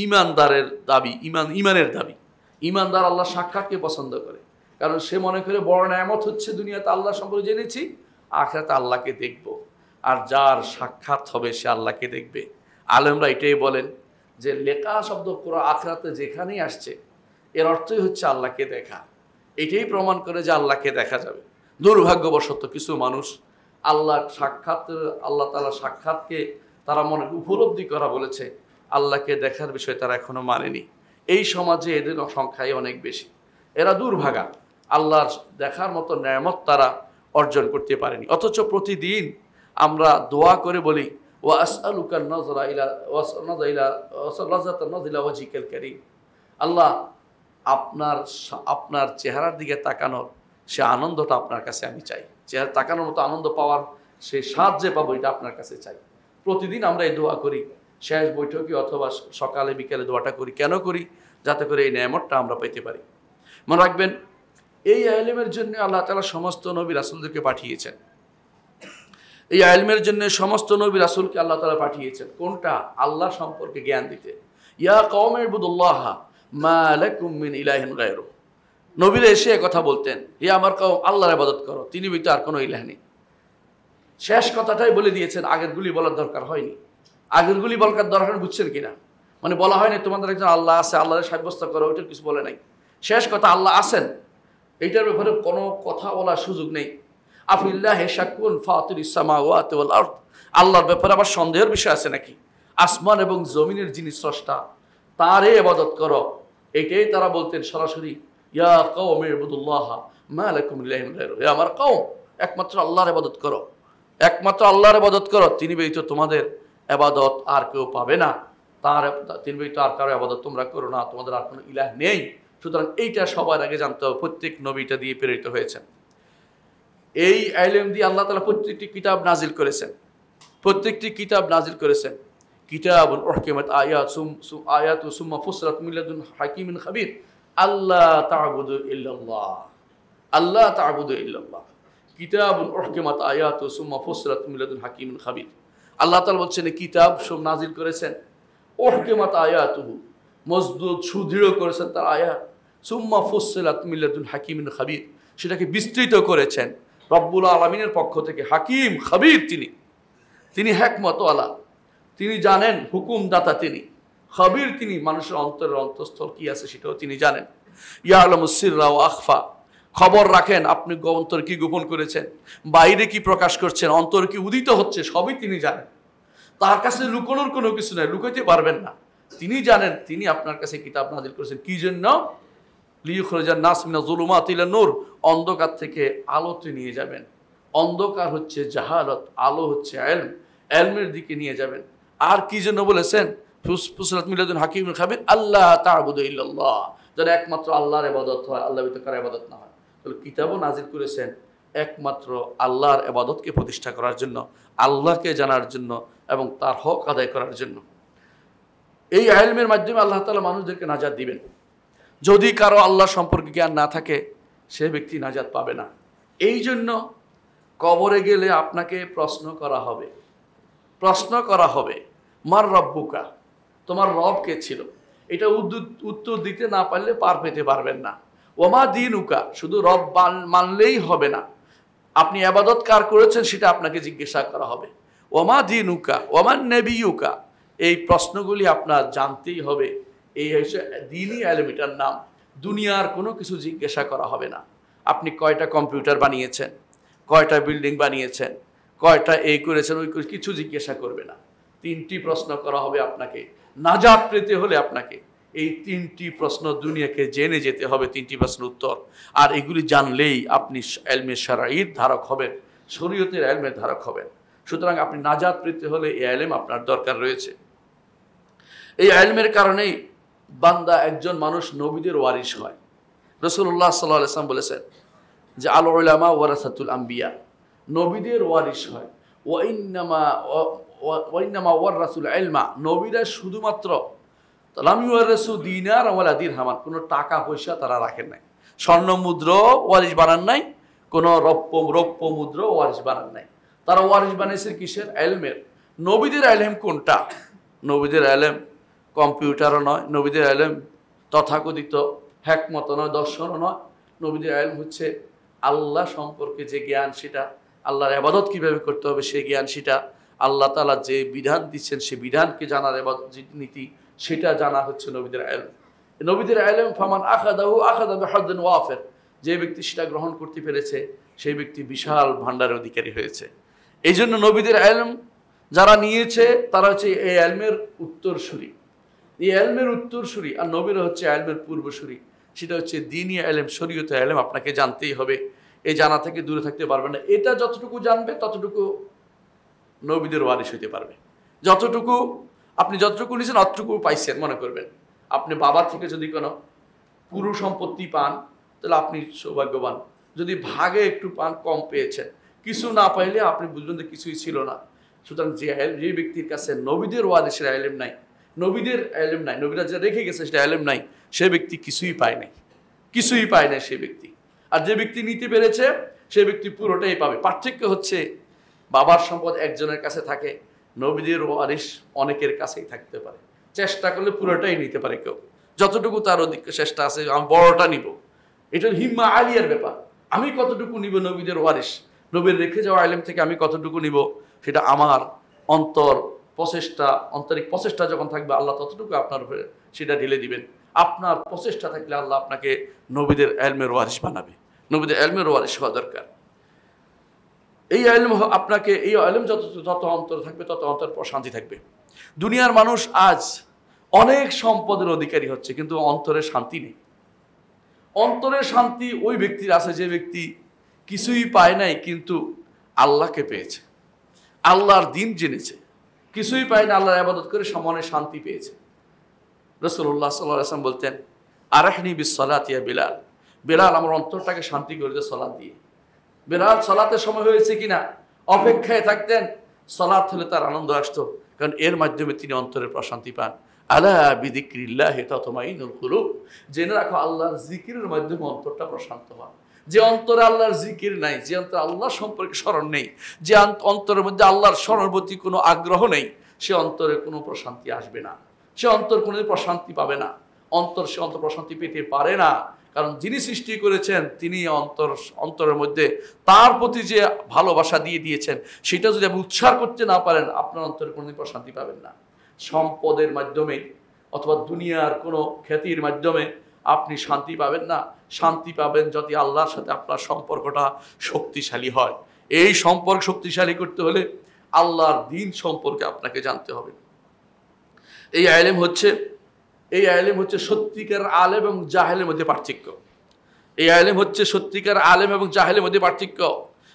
ইমানদারের দাবি, ইমানের দাবি। ইমানদার আল্লাহর সাক্ষাৎকে পছন্দ করে, কারণ সে মনে করে বড় নেয়ামত হচ্ছে দুনিয়াতে আল্লাহ সম্পর্কে জেনেছি, আখিরাতে আল্লাহকে দেখব। আর যার সাক্ষাৎ হবে সে আল্লাহকে দেখবে। আলেমরা এটাই বলেন যে লেখা শব্দ পুরো আখিরাতে যেখানেই আসছে এর অর্থই হচ্ছে আল্লাহকে দেখা। এটাই প্রমাণ করে যে আল্লাহকে দেখা যাবে। দুর্ভাগ্যবশত কিছু মানুষ আল্লাহ তাআলার সাক্ষাৎকে তারা মনে উপলব্ধি করা বলেছে, আল্লাহকে দেখার বিষয় তারা এখনো মানেনি। এই সমাজে এদের সংখ্যাই অনেক বেশি। এরা দুর্ভাগা, আল্লাহর দেখার মতো নেয়ামত তারা অর্জন করতে পারেনি। অথচ প্রতিদিন আমরা দোয়া করে বলি ওয়া আসআলুকা নাযরা ইলা ওয়াজহিকাল কারীম, আল্লাহ আপনার চেহারার দিকে তাকানোর সে আনন্দটা আপনার কাছে আমি চাই। চেহারা তাকানোর মতো আনন্দ পাওয়ার সে সাহায্য পাবো, এটা আপনার কাছে চাই। প্রতিদিন আমরা এই দোয়া করি, শেষ বৈঠকে অথবা সকালে বিকেলে দোয়াটা করি। কেন করি? যাতে করে এই নেয়ামতটা আমরা পেতে পারি। মনে রাখবেন, এই ইলমের জন্য আল্লাহ তাআলা সমস্ত নবী রাসূলদেরকে পাঠিয়েছেন। এই ইলমের জন্য সমস্ত নবী রাসূলকে আল্লাহ তাআলা পাঠিয়েছেন। কোনটা? আল্লাহ সম্পর্কে জ্ঞান দিতে। ইয়া কওমি ইবুদুল্লাহ মা লাকুম মিন ইলাহিন গায়রু। নবীরা এসে কথা বলতেন, হে আমার কওম, আল্লাহর ইবাদত করো, তিনি ব্যতীত আর কোনো ইলাহ নেই। শেষ কথাটাই বলে দিয়েছেন, আগেরগুলি বলার দরকার হয়নি। আগেরগুলি বলার দরকার বুঝছেন কিনা? মানে বলা হয়নি তোমাদের একজন আল্লাহ আছে, আল্লাহর সাব্যস্ত করো, ওইটার কিছু বলে নাই। শেষ কথা আল্লাহ আছেন, এইটার ব্যাপারে কোনো কথা বলার সুযোগ নেই। আফিল্লাহি শাকুন ফাতিরিস সামাওয়াতি ওয়াল আরদ, আল্লাহর ব্যাপারে আবার সন্দেহের বিষয় আছে নাকি? আসমান এবং জমিনের যিনি স্রষ্টা, তারই ইবাদত করো। এটাই তারা বলতেন সরাসরি, ইয়া কওমি ইবুদুল্লাহ মা লাকুম মিন ইলাহিন গায়রু, হে আমার কওম, একমাত্র আল্লাহর ইবাদত করো, একমাত্র আল্লাহর ইবাদত করো, তিনি ব্যতীত তোমাদের ইবাদত আর কেউ পাবে না। তিনি ব্যতীত আর কারো ইবাদত তোমরা করো না, তোমাদের আর কোনো ইলাহ নেই। সুতরাং এইটা সবার আগে জানতে হবে। প্রত্যেক নবীটা দিয়ে প্রেরিত হয়েছেন। এই ইলম দিয়ে আল্লাহ তাআলা প্রত্যেকটি কিতাব নাজিল করেছেন, প্রত্যেকটি কিতাব নাজিল করেছেন। কিতাবুন উহকিমাত আয়াতু সুম্মা ফুসিলাত মিন লাদুন হাকিমিন খাবীর, আল্লাহ তা'বুদু ইল্লাল্লাহ, আল্লাহ তা'বুদু ইল্লাল্লাহ। কিতাবুন উহকিমাত আয়াতু সুম্মা ফুসিলাত মিন লাদুন হাকিমিন খাবীর। আল্লাহ তাআলা বলছেন কিতাব সব নাজিল করেছেন, উহকিমাত আয়াতুহু, মজবুত সুদৃঢ় করেছেন তার আয়াত, সুম্মা ফুসিলাত মিন লাদুন হাকিমিন খাবীর, সেটাকে বিস্তৃত করেছেন রব্বুল আলামিনের পক্ষ থেকে। হাকিম, খাবীর, তিনি হিকমত ওয়ালা, তিনি জানেন, হুকুমদাতা তিনি, খাবীর তিনি, মানুষের অন্তরের অন্তঃস্থল কি আছে সেটাও তিনি জানেন। ইয়ালামুস সিররা ওয়া আখফা, খবর রাখেন আপনি অন্তর কি গোপন করেছেন, বাইরে কি প্রকাশ করছেন, অন্তর কি উদিত হচ্ছে, সবই তিনি জানেন। তার কাছে লুকানোর কোনো কিছু নাই, লুকাইতে পারবেন না। তিনি জানেন, তিনি আপনার কাছে কিতাব নাজিল করেছেন কি জন্য? লিইখরিজান নাস মিনাজ যুলুমাতি ইলান নূর, অন্ধকার থেকে আলোতে নিয়ে যাবেন। অন্ধকার হচ্ছে জাহালত, আলো হচ্ছে ইলম, ইলমের দিকে নিয়ে যাবেন। আর কি জন্য বলেছেন? ফুসিলাত মিন লাদুন হাকিমিন খাবীর, আল্লাহ তা'বুদু ইল্লাল্লাহ, যেন একমাত্র আল্লাহর ইবাদত হয়, আল্লাহ ব্যতীত কারো ইবাদত না হয়। তাহলে কিতাবও নাজিল করেছেন একমাত্র আল্লাহর ইবাদতকে প্রতিষ্ঠা করার জন্য, আল্লাহকে জানার জন্য এবং তার হক আদায় করার জন্য। এই ইলমের মাধ্যমে আল্লাহ তাআলা মানুষদেরকে নাজাত দিবেন। যদি কারো আল্লাহ সম্পর্কে জ্ঞান না থাকে, সে ব্যক্তি নাজাত পাবে না। এই জন্য কবরে গেলে আপনাকে প্রশ্ন করা হবে, মার রব্বুকা, তোমার রব কে ছিল? এটা উত্তর দিতে না পারলে পার পেতে পারবেন না। ওমা দীনুকা, শুধু রব মানলেই হবে না, আপনি ইবাদত কার করেছেন সেটা আপনাকে জিজ্ঞাসা করা হবে। ওমা দীনুকা ওমান নবিয়ুকা, এই প্রশ্নগুলি আপনার জানতেই হবে। এই হচ্ছে দ্বীনি ইলম, এটার নাম। দুনিয়ার কোনো কিছু জিজ্ঞাসা করা হবে না। আপনি কয়টা কম্পিউটার বানিয়েছেন, কয়টা বিল্ডিং বানিয়েছেন, কয়টা এই করেছেন ওই করেছেন, কিছু জিজ্ঞাসা করবে না। তিনটি প্রশ্ন করা হবে আপনাকে। নাজাত পেতে হলে আপনাকে এই তিনটি প্রশ্ন দুনিয়াকে জেনে যেতে হবে, তিনটি প্রশ্নের উত্তর। আর এগুলি জানলেই আপনি ইলমে শারঈর ধারক হবেন, শরীয়তের ইলমের ধারক হবেন। সুতরাং আপনি নাজাত পেতে হলে এই ইলম আপনার দরকার রয়েছে। এই ইলমের কারণেই বান্দা, একজন মানুষ নবীদের ওয়ারিস হয়। রাসূলুল্লাহ সাল্লাল্লাহু আলাইহি ওয়াসাল্লাম বলেছেন যে আল উলামা ওয়ারাসাতুল আম্বিয়া, নবীদের ওয়ারিস হয়। ওয়াইন্নামা ওয়াররাসুল ইলমা, নবীরা শুধুমাত্র লাম ইউওয়ারিসু দিনার ওয়ালা দিরহামান, কোনো টাকা পয়সা তারা রাখেন নাই, স্বর্ণ মুদ্র ওয়ারিস বানান নাই, কোনো রৌপ্য মুদ্র ওয়ারিস বানান নাই। তারা ওয়ারিস বানিয়েছে কিসের? ইলমের। নবীদের ইলম কোনটা? নবীদের ইলম কম্পিউটারও নয়, নবীদের ইলম তথাকথিত হিকমত নয়, দর্শনও নয়। নবীদের ইলম হচ্ছে আল্লাহ সম্পর্কে যে জ্ঞান, সেটা আল্লাহর ইবাদত কিভাবে করতে হবে সেই জ্ঞান, সেটা আল্লাহ তাআলা যে বিধান দিচ্ছেন সেই বিধানকে জানার ইবাদত নীতি, সেটা জানা হচ্ছে নবীদের ইলম। নবীদের ইলম ফামান আখাযাহু আখাযা বিহাদ্দিন ওয়াফির, যে ব্যক্তি সেটা গ্রহণ করতে পেরেছে সেই ব্যক্তি বিশাল ভান্ডারের অধিকারী হয়েছে। এই জন্য নবীদের ইলম যারা নিয়েছে তারা হচ্ছে এই ইলমের উত্তরসূরি, এই ইলমের উত্তরসূরি। আর নবীরা হচ্ছে ইলমের পূর্বসূরি, সেটা হচ্ছে দ্বীনি ইলম, শরীয়ত ইলম আপনাকে জানতেই হবে। এই জানা থেকে দূরে থাকতে পারবেন না। এটা যতটুকু জানবে ততটুকু নবীদের ওয়ারিস হইতে পারবে। যতটুকু আপনি যতটুকু নিয়েছেন অতটুকু পাইছেন মনে করবেন। আপনি বাবা থেকে যদি কোনো পুরো সম্পত্তি পান তাহলে আপনি সৌভাগ্যবান, যদি ভাগে একটু পান কম পেয়েছেন, কিছু না পাইলে আপনি বুঝবেন যে কিছুই ছিল না। সুতরাং যে ব্যক্তির কাছে নবীদের ওয়ারিসের ইলম নাই, নবীদের ইলম নাই, নবীরা যে রেখে গেছে সেটা ইলম নাই, সে ব্যক্তি কিছুই পায় নাই, কিছুই পায় না সে ব্যক্তি। আর যে ব্যক্তি নিতে পেরেছে সে ব্যক্তি পুরোটাই পাবে। পার্থক্য হচ্ছে বাবার সম্পদ একজনের কাছে থাকে, নবীদের ওয়ারিস অনেকের কাছেই থাকতে পারে। চেষ্টা করলে পুরোটাই নিতে পারে কেউ, যতটুকু তার অধিক চেষ্টা আছে আমি বড়টা নিব। এটা হিম্মা আলিয়ার ব্যাপার। আমি কতটুকু নিব নবীদের ওয়ারিস, নবীর রেখে যাওয়া ইলম থেকে আমি কতটুকু নিব, সেটা আমার আন্তরিক প্রচেষ্টা যখন থাকবে আল্লাহ ততটুকু আপনার উপরে সেটা ঢেলে দিবেন। আপনার প্রচেষ্টা থাকলে আল্লাহ আপনাকে নবীদের ইলমের ওয়ারিস বানাবে। নবীদের ইলমের ওয়ারিস হওয়া দরকার। এই ইলম আপনাকে, এই ইলম যত অন্তর থাকবে তত অন্তর শান্তি থাকবে। দুনিয়ার মানুষ আজ অনেক সম্পদের অধিকারী হচ্ছে কিন্তু অন্তরের শান্তি নেই। অন্তরের শান্তি ওই ব্যক্তির আছে যে ব্যক্তি কিছুই পায় নাই কিন্তু আল্লাহকে পেয়েছে, আল্লাহর দ্বীন জেনেছে, কিছুই পায় না আল্লাহর ইবাদত করে মনে শান্তি পেয়েছে। রাসূলুল্লাহ সাল্লাল্লাহু আলাইহি ওয়াসাল্লাম বলতেন, আরহনি বিসসালাতি ইয়া বিলাল, বিলাল আমার অন্তরটাকে শান্তি করে দে সালাত দিয়ে। বিলাল সালাতের সময় হয়েছে কিনা অপেক্ষায় থাকতেন, সালাত হলে তার আনন্দ আসতো, কারণ এর মাধ্যমে তিনি অন্তরের প্রশান্তি পান। আলা বিযিকরিল্লাহি তাতমাইনুল কুলুব, জেনে রাখো আল্লাহর জিকিরের মাধ্যমে অন্তরটা প্রশান্ত হয়। যে অন্তরে আল্লাহর জিকির নাই, যে অন্তরে আল্লাহ সম্পর্কে স্মরণ নেই, যে অন্তরের মধ্যে আল্লাহর স্মরণের প্রতি কোনো আগ্রহ নেই, সে অন্তরে কোনো প্রশান্তি আসবে না, সে অন্তর কোনো প্রশান্তি পাবে না। সে অন্তর প্রশান্তি পেতে পারে না, কারণ যিনি সৃষ্টি করেছেন তিনি অন্তরের মধ্যে তার প্রতি যে ভালোবাসা দিয়ে দিয়েছেন সেটা যদি আপনি উচ্চার করতে না পারেন আপনার অন্তরে কোনোদিন প্রশান্তি পাবেন না। সম্পদের মাধ্যমে অথবা দুনিয়ার কোনো খ্যাতির মাধ্যমে আপনি শান্তি পাবেন না। শান্তি পাবেন যদি আল্লাহর সাথে আপনার সম্পর্কটা শক্তিশালী হয়। এই সম্পর্ক শক্তিশালী করতে হলে আল্লাহর দ্বীন সম্পর্কে আপনাকে জানতে হবে। এই ইলম হচ্ছে সত্যিকার আলেম এবং জাহেলের মধ্যে পার্থক্য। এই ইলম হচ্ছে সত্যিকার আলেম এবং জাহেলের মধ্যে পার্থক্য।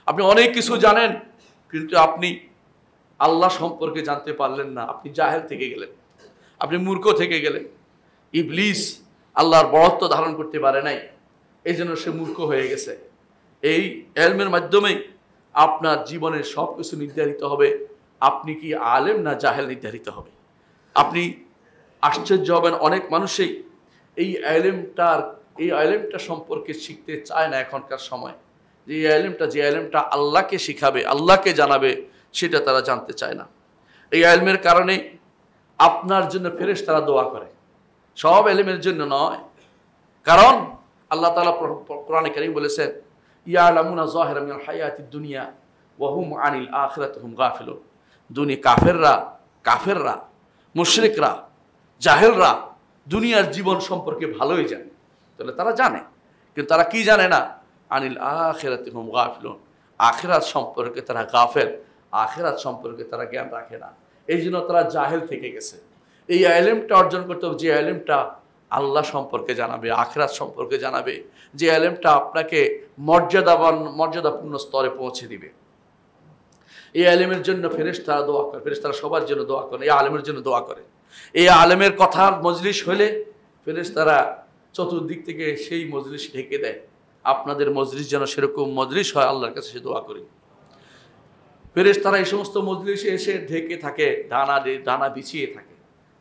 আপনি অনেক কিছু জানেন কিন্তু আপনি আল্লাহ সম্পর্কে জানতে পারলেন না, আপনি জাহেল থেকে গেলেন, আপনি মূর্খ থেকে গেলেন। ইবলিস আল্লাহর বড়ত্ব ধারণ করতে পারে নাই, এই জন্য সে মূর্খ হয়ে গেছে। এই ইলমের মাধ্যমে আপনার জীবনের সব কিছু নির্ধারিত হবে, আপনি কি আলেম না জাহেল নির্ধারিত হবে। আপনি আশ্চর্য হবেন, অনেক মানুষই এই ইলমটা সম্পর্কে শিখতে চায় না এখনকার সময়। যে ইলমটা আল্লাহকে শিখাবে, আল্লাহকে জানাবে, সেটা তারা জানতে চায় না। এই ইলমের কারণে আপনার জন্য ফেরেশতারা দোয়া করে, সব ইলমের জন্য নয়। কারণ আল্লাহ তাআলা কোরআনে কারীম বলেছেন, ইয়ালামুনা যাহিরাম মিনাল হায়াতিদ দুনিয়া ওয়া হুম আনিল আখিরাতি হুম গাফিলুন। কাফেররা মুশরিকরা জাহেলরা দুনিয়ার জীবন সম্পর্কে ভালোই জানে, তাহলে তারা জানে, কিন্তু তারা কি জানে না, আনিল আখিরাতি হুম গাফিলুন, আখিরাত সম্পর্কে তারা গাফেল, আখিরাত সম্পর্কে তারা জ্ঞান রাখে না। এই জন্য তারা জাহেল থেকে গেছে। এই ইলমটা অর্জন করতে হবে যে ইলমটা আল্লাহ সম্পর্কে জানাবে, আখিরাত সম্পর্কে জানাবে, যে ইলমটা আপনাকে মর্যাদাপূর্ণ স্তরে পৌঁছে দিবে। এই ইলমের জন্য ফেরেশতারা দোয়া করে, ফেরেশতারা সবার জন্য দোয়া করে, এই আলেমের জন্য দোয়া করে। এই আলেমের কথার মজলিস হলে ফেরেশতারা চতুর্দিক থেকে সেই মজলিস ঢেকে দেয়। আপনাদের মজলিস যেন সেরকম মজলিস হয়, আল্লাহর কাছে সে দোয়া করি। ফেরেশতারা এই সমস্ত মজলিসে এসে ঢেকে থাকে, ডানা বিছিয়ে থাকে,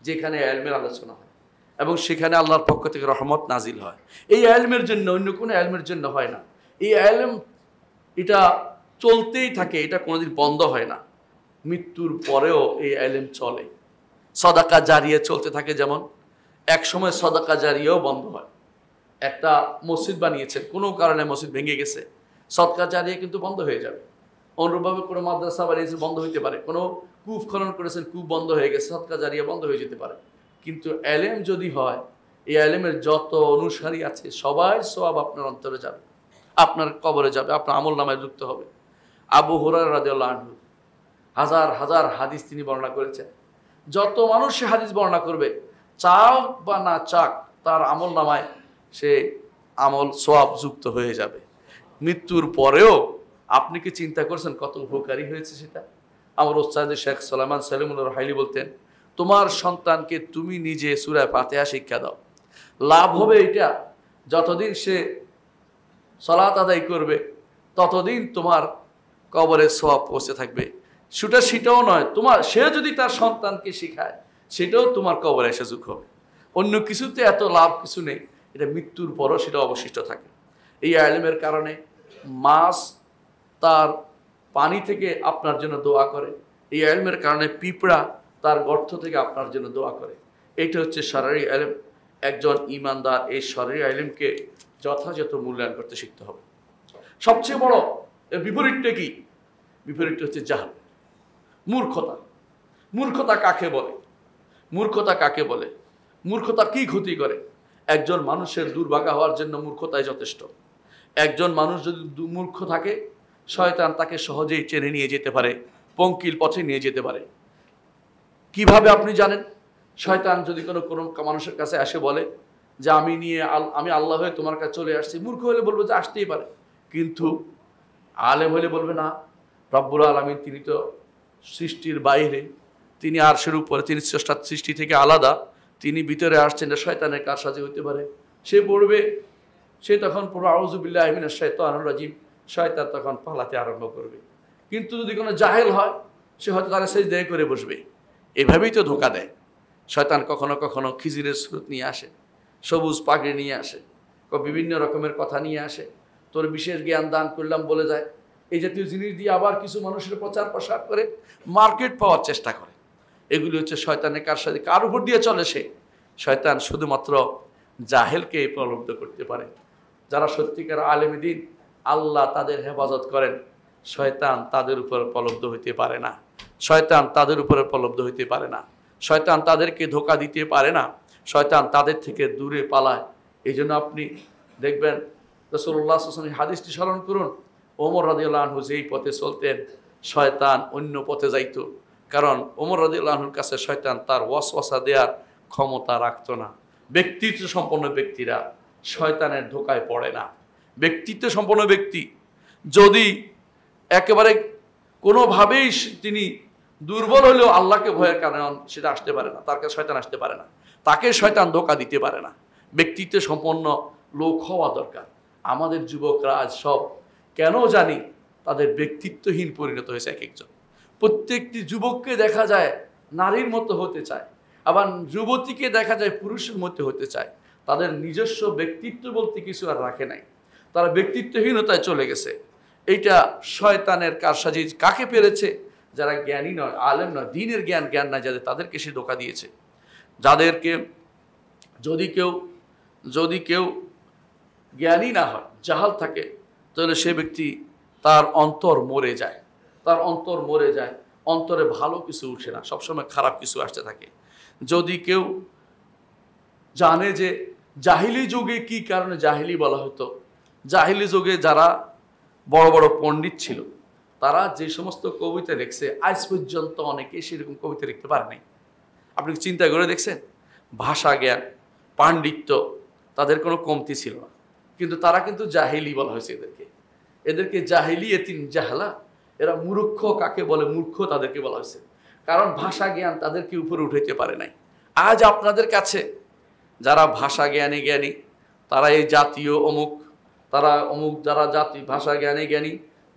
যেখানে ইলমের আলোচনা হয় এবং সেখানে আল্লাহর পক্ষ থেকে রহমত নাজিল হয়। এই ইলমের জন্য, অন্য কোনো ইলমের জন্য হয় না। এই ইলম এটা চলতেই থাকে, এটা কোনোদিন বন্ধ হয় না। মৃত্যুর পরেও এই ইলম চলে। সদাকা জারিয়া চলতে থাকে, যেমন এক সময় সদাকা জারিয়াও বন্ধ হয়। একটা মসজিদ বানিয়েছেন, কোনো কারণে মসজিদ ভেঙে গেছে, সদকা জারিয়া কিন্তু বন্ধ হয়ে যাবে। অনুরূপভাবে কোনো মাদ্রাসা বানিয়েছে, বন্ধ হইতে পারে। কোনো কূপ খনন করেছেন, কূপ বন্ধ হয়ে গেছে, সদকা জারিয়া বন্ধ হয়ে যেতে পারে। কিন্তু ইলম যদি হয়, এই ইলমের যত অনুসারী আছে সবাই সওয়াব আপনার অন্তরে যাবে, আপনার কবরে যাবে, আপনার আমলনামায় যুক্ত হবে। আবু হুরায়রা রাদিয়াল্লাহু আনহু হাজার হাজার হাদিস তিনি বর্ণনা করেছেন। যত মানুষ সে হাদিস বর্ণনা করবে, চাক বা না চাক, তার আমলনামায় সে আমল সওয়াব যুক্ত হয়ে যাবে। মৃত্যুর পরেও আপনি কি চিন্তা করছেন কত উপকারী হয়েছে সেটা? আমার ওস্তাদ শেখ সুলাইমান সালিমুল্লাহ রুহাইলি বলতেন, তোমার সন্তানকে তুমি নিজে সূরা ফাতিহা শিক্ষা দাও। লাভ হবে এটা, যতদিন সে সালাত আদায় করবে ততদিন তোমার কবরে সওয়াব পৌঁছে থাকবে। সেটাও নয়, সে যদি তার সন্তানকে শিখায়, সেটাও তোমার কবরে এসে যোগ হবে। অন্য কিছুতে এত লাভ কিছু নেই, এটা মৃত্যুর পরও সেটা অবশিষ্ট থাকে। এই ইলমের কারণে মাছ তার পানি থেকে আপনার জন্য দোয়া করে। এই ইলমের কারণে পিঁপড়া তার গর্ত থেকে আপনার জন্য দোয়া করে। এটা হচ্ছে শরঈ ইলম। একজন ঈমানদার এই শরঈ ইলমকে যথাযথ মূল্যায়ন করতে শিখতে হবে। সবচেয়ে বড় এর বিপরীতটা কি? বিপরীতটা হচ্ছে জাহল, মূর্খতা। মূর্খতা কাকে বলে? মূর্খতা কাকে বলে? মূর্খতা কি ক্ষতি করে? একজন মানুষের দুর্ভাগা হওয়ার জন্য মূর্খতাই যথেষ্ট। একজন মানুষ যদি মূর্খ থাকে, শয়তান তাকে সহজেই টেনে নিয়ে যেতে পারে, পঙ্কিল পথে নিয়ে যেতে পারে। কিভাবে আপনি জানেন? শয়তান যদি কোনো মানুষের কাছে আসে বলে যে আমি আল্লাহ হয়ে তোমার কাছে চলে আসছি, মূর্খ হলে বলবো যে আসতেই পারে। কিন্তু আলেম হলে বলবে না, রব্বুল আলামিন তিনি তো সৃষ্টির বাইরে, তিনি আরশের উপরে, তিনি স্রষ্টার সৃষ্টি থেকে আলাদা, তিনি ভিতরে আসছেন, এটা শয়তানের কারসাজি হতে পারে। সে তখন পড়বে আউযু বিল্লাহি মিনাশ শাইতানির রাজিম, শয়তান তখন পালাতে আরম্ভ করবে। কিন্তু যদি কোনো জাহেল হয়, সে হয়তো তারা সিজদা করে বসবে। এভাবেই তো ধোঁকা দেয় শয়তান। কখনো কখনো খিজিরের সুরত নিয়ে আসে, সবুজ পাগড়ি নিয়ে আসে, বিভিন্ন রকমের কথা নিয়ে আসে, তোর বিশেষ জ্ঞান দান করলাম বলে যায়। এই জাতীয় জিনিস দিয়ে আবার কিছু মানুষের প্রচার প্রসার করে মার্কেট পাওয়ার চেষ্টা করে। এগুলি হচ্ছে শয়তানের কারসাজি। কার উপর দিয়ে চলে সে? শয়তান শুধুমাত্র জাহেলকে প্রলুব্ধ করতে পারে। যারা সত্যিকার আলেম দ্বীন, আল্লাহ তাদের হেফাজত করেন, শয়তান তাদের উপর প্রলুব্ধ হইতে পারে না। শয়তান তাদের উপরে প্রলুব্ধ হইতে পারে না। শয়তান তাদেরকে ধোঁকা দিতে পারে না। শয়তান তাদের থেকে দূরে পালায়। এই জন্য আপনি দেখবেন রাসূলুল্লাহ সাল্লাল্লাহু আলাইহি ওয়াসাল্লাম হাদিসটি স্মরণ করুন, ওমর রাদিয়াল্লাহু আনহু যেই পথে চলতেন, শয়তান অন্য পথে যাইত। কারণ ওমর রাদিয়াল্লাহু আনহুর কাছে শয়তান তার ওয়াসওয়াসা দেওয়ার ক্ষমতা রাখত না। ব্যক্তিত্ব সম্পন্ন ব্যক্তিরা শয়তানের ধোঁকায় পড়ে না। ব্যক্তিত্ব সম্পন্ন ব্যক্তি যদি একেবারে কোনোভাবেই তিনি দুর্বল হলেও আল্লাহকে ভয়ের কারণে সেটা আসতে পারে না, তার কাছে শয়তান আসতে পারে না, তাকে শয়তান ধোঁকা দিতে পারে না। ব্যক্তিত্ব সম্পন্ন লোক হওয়া দরকার। আমাদের যুবকরা আজ সব কেন জানি তাদের ব্যক্তিত্বহীন পরিণত হয়েছে। এক একজন, প্রত্যেকটি যুবককে দেখা যায় নারীর মতো হতে চায়, আবার যুবতীকে দেখা যায় পুরুষের মতো হতে চায়। তাদের নিজস্ব ব্যক্তিত্ব বলতে কিছু আর রাখে নাই, তারা ব্যক্তিত্বহীনতায় চলে গেছে। এইটা শয়তানের কারসাজি। কাকে পেরেছে? যারা জ্ঞানী নয়, আলেম নয়, দ্বীনের জ্ঞান নাই যাদের, তাদেরকে সে ধোঁকা দিয়েছে। যাদেরকে যদি কেউ জ্ঞানী না হয়, জাহাল থাকে, তাহলে সে ব্যক্তি তার অন্তর মরে যায়, অন্তরে ভালো কিছু উঠে না, সবসময় খারাপ কিছু আসতে থাকে। যদি কেউ জানে যে জাহিলি যুগে কি কারণে জাহিলি বলা হতো, জাহিলি যুগে যারা বড় বড় পণ্ডিত ছিল, তারা যে সমস্ত কবিতা লিখছে, আজ পর্যন্ত অনেকে সেরকম কবিতা লিখতে পারে নাই। আপনি চিন্তা করে দেখছেন? ভাষা জ্ঞান, পাণ্ডিত্য তাদের কোনো কমতি ছিল না, কিন্তু তারা কিন্তু জাহিলি বলা হয়েছে এদেরকে জাহিলি এতিম জাহলা। এরা মূর্খ কাকে বলে? মূর্খ তাদেরকে বলা হয়েছে, কারণ ভাষা জ্ঞান তাদেরকে উপরে উঠাইতে পারে নাই। আজ আপনাদের কাছে যারা ভাষা জ্ঞানী, তারা এই জাতীয় অমুক, যারা ভাষা জ্ঞানী,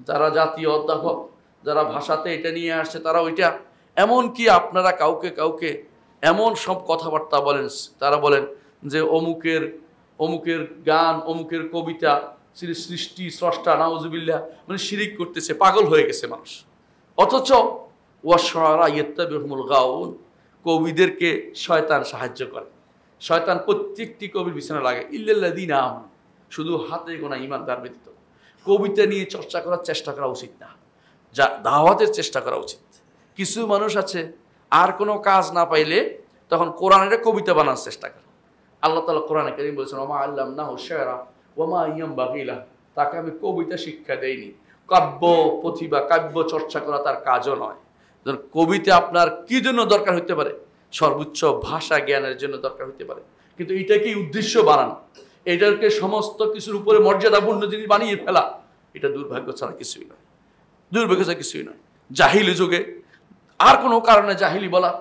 যারা জাতীয় অধ্যাপক, যারা ভাষাতে এটা নিয়ে আসছে তারা ওইটা। এমন কি আপনারা কাউকে কাউকে এমন সব কথাবার্তা বলেন, তারা বলেন যে অমুকের গান, অমুকের কবিতা সৃষ্টি স্রষ্টা, নাউজুবিল্লাহ, মানে শিরিক করতেছে, পাগল হয়ে গেছে মানুষ। অথচ ওয়াশআরা ইয়াত্তাবিহুমুল গাউন, কবিদেরকে শয়তান সাহায্য করে। শয়তান প্রত্যেকটি কবির পিছনে লাগে, ইল্লাল্লাযীনা আমানু, শুধু হাতে গোনা ঈমানদার ব্যতীত। কবিতা নিয়ে চর্চা করার চেষ্টা করা উচিত না, যা দাওয়াতের চেষ্টা করা উচিত। কিছু মানুষ আছে আর কোনো কাজ না পাইলে তখন কোরআনের কবিতা বানানোর চেষ্টা করে। আল্লাহ তাআলা কোরআনে কারীম বলেছেন, ওমা আল্লামনাহু শি'রা ওমা ইয়ানবাগী লাহু, তাকে আমি কবিতা শিক্ষা দেইনি। কাব্য প্রতিভা, কাব্য চর্চা করা তার কাজও নয়। কবিতা আপনার কি জন্য দরকার হতে পারে? সর্বোচ্চ ভাষা জ্ঞানের জন্য দরকার হতে পারে, কিন্তু এটাকেই উদ্দেশ্য বানানো, এটাকে সমস্ত কিছুর উপরে মর্যাদাপূর্ণ জিনিস বানিয়ে ফেলা, এটা দুর্ভাগ্য ছাড়া কিছুই নয়, দুর্ভাগ্য ছাড়া কিছুই নয়। জাহিলি যুগে আর কোনো কারণে জাহিলি বলা,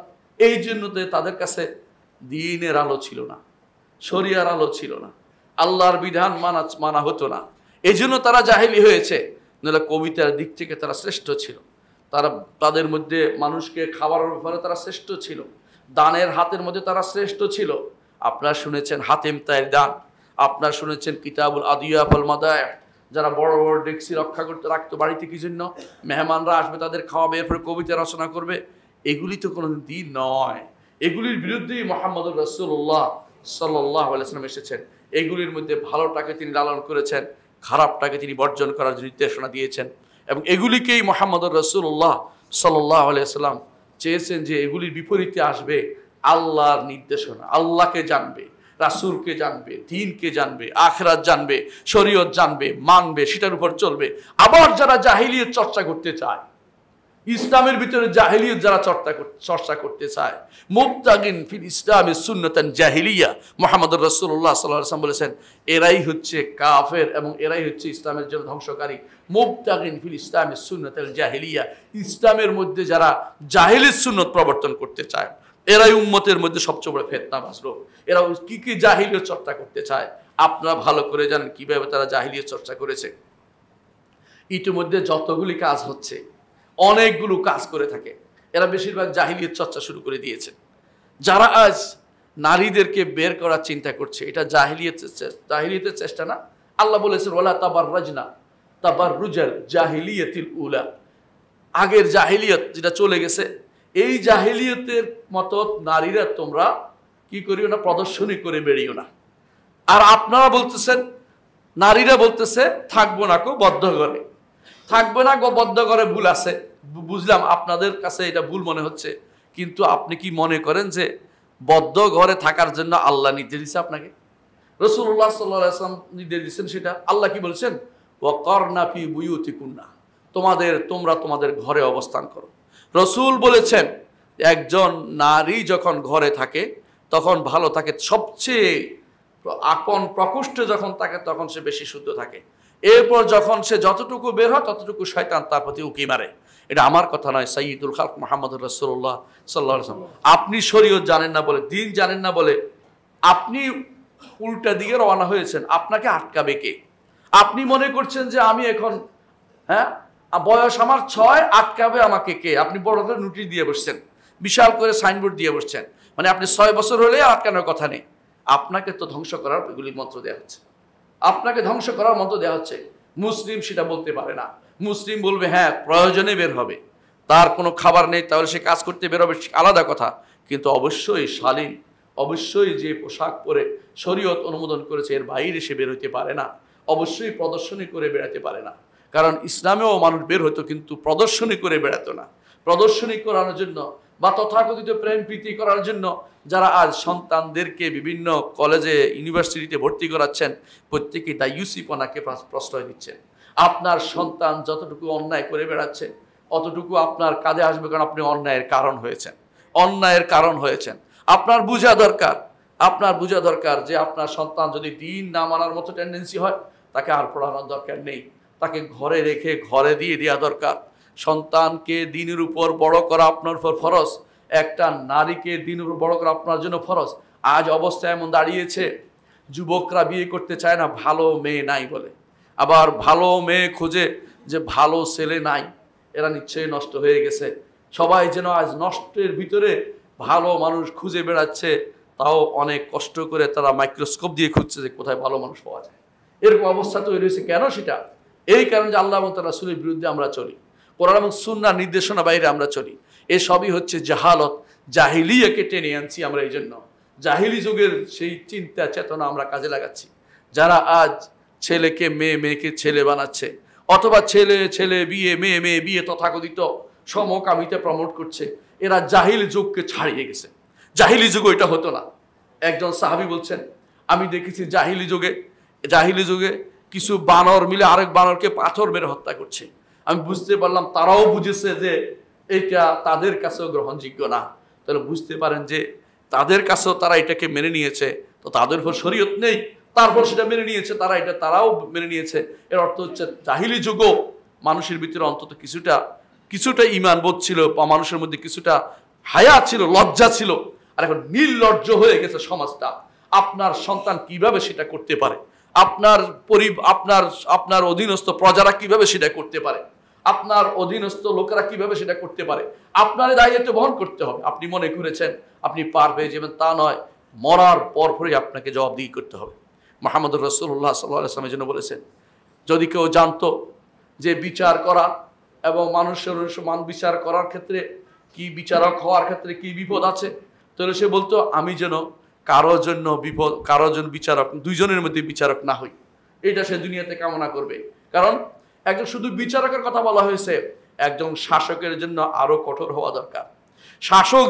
এই জন্য তো তাদের কাছে দ্বীনের আলো ছিল না, শরিয়ার আলো ছিল না, আল্লাহর বিধান মানা হতো না, এই জন্য তারা জাহিলি হয়েছে। নাহলে কবিতার দিক থেকে তারা শ্রেষ্ঠ ছিল। তারা তাদের মধ্যে মানুষকে খাবারের ব্যাপারে তারা শ্রেষ্ঠ ছিল, দানের হাতের মধ্যে তারা শ্রেষ্ঠ ছিল। আপনারা শুনেছেন হাতেম তায়ের দান, আপনারা শুনেছেন কিতাবুল আদিয়া ফল মাদায়, যারা বড় বড় ডেক্সি রক্ষা করতে রাখতো বাড়িতে, কি জন্য? মেহমানরা আসবে, তাদের খাওয়াবে, এরপরে কবিতা রচনা করবে। এগুলি তো কোনো দিন নয়, এগুলির বিরুদ্ধেই মুহাম্মদুর রাসূলুল্লাহ সাল্লাল্লাহু আলাইহি ওয়াসাল্লাম এসেছেন। এগুলির মধ্যে ভালোটাকে তিনি লালন করেছেন, খারাপটাকে তিনি বর্জন করার নির্দেশনা দিয়েছেন, এবং এগুলিকেই মুহাম্মদুর রাসূলুল্লাহ সাল্লাল্লাহু আলাইহি ওয়াসাল্লাম চেয়েছেন যে এগুলির বিপরীতে আসবে আল্লাহর নির্দেশনা। আল্লাহকে জানবে, রাসূলকে জানবে, দ্বীনকে জানবে, আখিরাত জানবে, শরীয়ত জানবে, মানবে, সেটার উপর চলবে। আবার যারা জাহিলিয়ত চর্চা করতে চায়, ইসলামের ভিতরে জাহিলিয়ত যারা চর্চা করতে চায়, মুবতাগিন ফিল ইসলামি সুন্নাতান জাহিলিয়া, মুহাম্মদুর রাসূলুল্লাহ সাল্লাল্লাহু আলাইহি ওয়াসাল্লাম বলেছেন এরাই হচ্ছে কাফের এবং এরাই হচ্ছে ইসলামের জন্য ধ্বংসকারী। মুবতাগিন ফিল ইসলামি সুন্নাতাল জাহিলিয়া, ইসলামের মধ্যে যারা জাহিলিয়ত সুন্নত প্রবর্তন করতে চায়, এরাই উম্মতের মধ্যে সবচেয়ে বড় ফিতনাবাজ লোক। এরা কি কি জাহিলিয়ত চর্চা করতে চায় আপনারা ভালো করে জানেন কিভাবে তারা জাহিলিয়ত চর্চা করেছে। ইতিমধ্যে যতগুলি কাজ হচ্ছে, অনেকগুলো কাজ করে থাকে, এরা বেশিরভাগ জাহিলিয়ত চর্চা শুরু করে দিয়েছে। যারা আজ নারীদেরকে বের করার চিন্তা করছে, এটা জাহিলিয়তের চেষ্টা না? আল্লাহ বলেছেন ওয়ালা তাবাররাজনা তাবাররুজাল জাহিলিয়াতিল উলা, আগের জাহিলিয়ত যেটা চলে গেছে, এই জাহিলিয়তের মতো নারীরা তোমরা কি করিও না, প্রদর্শনী করে বেরিও না। আর আপনারা বলতেছেন, নারীরা বলতেছে থাকবো না গো বদ্ধ ঘরে, থাকবে না গো বদ্ধ ঘরে। ভুল আছে, বুঝলাম আপনাদের কাছে এটা ভুল মনে হচ্ছে, কিন্তু আপনি কি মনে করেন যে বদ্ধ ঘরে থাকার জন্য আল্লাহ নির্দেশ দিচ্ছে আপনাকে? রাসূলুল্লাহ সাল্লাল্লাহু আলাইহি ওয়াসাল্লাম নির্দেশ দিচ্ছেন সেটা। আল্লাহ কি বলছেন? ওয়াকারনা ফি বুয়ুতিকুন্না, তোমরা তোমাদের ঘরে অবস্থান করো। রাসূল বলেছেন একজন নারী যখন ঘরে থাকে তখন ভালো থাকে, সবচেয়ে আপন প্রকোষ্ঠে যখন থাকে তখন সে বেশি শুদ্ধ থাকে। এরপর যখন সে যতটুকু বের হয় ততটুকু শয়তান তার প্রতি উকি মারে। এটা আমার কথা নয়, সাইয়্যিদুল খালক মুহাম্মদুর রাসূলুল্লাহ সাল্লাল্লাহু আলাইহি ওয়াসাল্লাম। আপনি শরীয়ত জানেন না বলে, দ্বীন জানেন না বলে আপনি উল্টা দিকে রওনা হয়েছেন, আপনাকে আটকাবে কে? আপনি মনে করছেন যে আমি এখন, বয়স আমার 6, আটকাবে আমাকে কে? আপনি বড় করে নোটিশ দিয়ে বসছেন, বিশাল করে সাইনবোর্ড দিয়ে বসছেন, মানে আপনি 6 বছর হলে আটকানোর কথা নেই। আপনাকে তো ধ্বংস করার এগুলি মন্ত্র দেওয়া হচ্ছে, আপনাকে ধ্বংস করার মন্ত্র দেওয়া হচ্ছে। মুসলিম সেটা বলতে পারে না। মুসলিম বলবে হ্যাঁ প্রয়োজনে বের হবে, তার কোনো খাবার নেই তাহলে সে কাজ করতে বের হবে, আলাদা কথা। কিন্তু অবশ্যই শালীন, অবশ্যই যে পোশাক পরে শরীয়ত অনুমোদন করেছে এর বাইরে সে বের হইতে পারে না, অবশ্যই প্রদর্শনী করে বেড়াতে পারে না। কারণ ইসলামেও মানুষ বের হতো কিন্তু প্রদর্শনী করে বেড়াতো না। প্রদর্শনী করানোর জন্য বা তথাকথিত প্রেম প্রীতি করার জন্য যারা আজ সন্তানদেরকে বিভিন্ন কলেজে ইউনিভার্সিটিতে ভর্তি করাচ্ছেন, প্রত্যেকেই দায়ুসিপনাকে প্রশ্রয় দিচ্ছেন। আপনার সন্তান যতটুকু অন্যায় করে বেড়াচ্ছে অতটুকু আপনার কাঁধে আসবে, কারণ আপনি অন্যায়ের কারণ হয়েছেন, অন্যায়ের কারণ হয়েছেন। আপনার বোঝা দরকার যে আপনার সন্তান যদি দ্বীন না মানার মতো টেন্ডেন্সি হয় তাকে আর পড়ানোর দরকার নেই, তাকে ঘরে রেখে ঘরে দিয়ে দেওয়া দরকার। সন্তানকে দ্বীনের উপর বড় করা আপনার উপর ফরজ, একটা নারীকে দ্বীনের উপর বড় করা আপনার জন্য ফরজ। আজ অবস্থা এমন দাঁড়িয়েছে, যুবকরা বিয়ে করতে চায় না, ভালো মেয়ে নাই বলে, আবার ভালো মেয়ে খোঁজে যে ভালো ছেলে নাই। এরা নিশ্চয়ই নষ্ট হয়ে গেছে। সবাই যেন আজ নষ্টের ভিতরে ভালো মানুষ খুঁজে বেড়াচ্ছে, তাও অনেক কষ্ট করে তারা মাইক্রোস্কোপ দিয়ে খুঁজছে যে কোথায় ভালো মানুষ পাওয়া যায়। এরকম অবস্থা তৈরি হয়েছে কেন? সেটা এই কারণে যে আল্লাহ এবং তার রাসূলের বিরুদ্ধে আমরা চলি, কোরআন এবং সুন্নাহর নির্দেশনা বাইরে আমরা চলি। এসবই হচ্ছে জাহালত, জাহিলিয়াকে টেনে আনছি আমরা। এই জন্য জাহিলি যুগের সেই চিন্তা চেতনা আমরা কাজে লাগাচ্ছি। যারা আজ ছেলেকে মেয়ে, মেয়েকে ছেলে বানাচ্ছে, অথবা ছেলে ছেলে বিয়ে, মেয়ে মেয়ে বিয়ে, তথাকথিত সমকামিতা প্রমোট করছে, এরা জাহিলি যুগকে ছাড়িয়ে গেছে। জাহিলি যুগে এটা হতো না। একজন সাহাবী বলছেন, আমি দেখেছি জাহিলি যুগে কিছু বানর মিলে আরেক বানরকে পাথর মেরে হত্যা করছে। আমি বুঝতে পারলাম তারাও বুঝেছে যে এটা তাদের কাছেও গ্রহণযোগ্য না। তাহলে বুঝতে পারেন যে তাদের কাছেও তারা এটাকে মেনে নিয়েছে, তো তাদের উপর শরীয়ত নেই, তারপর সেটা মেনে নিয়েছে, তারাও মেনে নিয়েছে। এর অর্থ হচ্ছে জাহিলি যুগও মানুষের ভিতরে অন্তত কিছুটা ঈমান বোধ ছিল, বা মানুষের মধ্যে কিছুটা হায়া ছিল, লজ্জা ছিল। আর এখন নির্লজ্জ হয়ে গেছে সমাজটা। আপনার সন্তান কিভাবে সেটা করতে পারে, আপনার অধীনস্থ প্রজারা কিভাবে সেটা করতে পারে, আপনার অধীনস্থ লোকেরা কিভাবে সেটা করতে পারে, আপনার দায়িত্ব বহন করতে হবে। আপনি মনে করেছেন আপনি পার পেয়ে যাবেন, তা নয়। মরার পরপরই আপনাকে জবাবদিহি করতে হবে। মুহাম্মদ রাসূলুল্লাহ সাল্লাল্লাহু আলাইহি ওয়াসাল্লাম জন্য বলেছেন, যদি কেউ জানতো যে বিচার করা এবং মানুষের বিচার করার ক্ষেত্রে কি, বিচারক হওয়ার ক্ষেত্রে কি বিপদ আছে, তাহলে সে বলতো আমি যেন কারোর জন্য বিচারক, দুইজনের মধ্যে বিচারক না হই। এটা সে দুনিয়াতে কামনা করবে। কারণ একজন শুধু বিচারকের কথা বলা হয়েছে, একজন শাসকের জন্য আরো কঠোর হওয়া দরকার। শাসক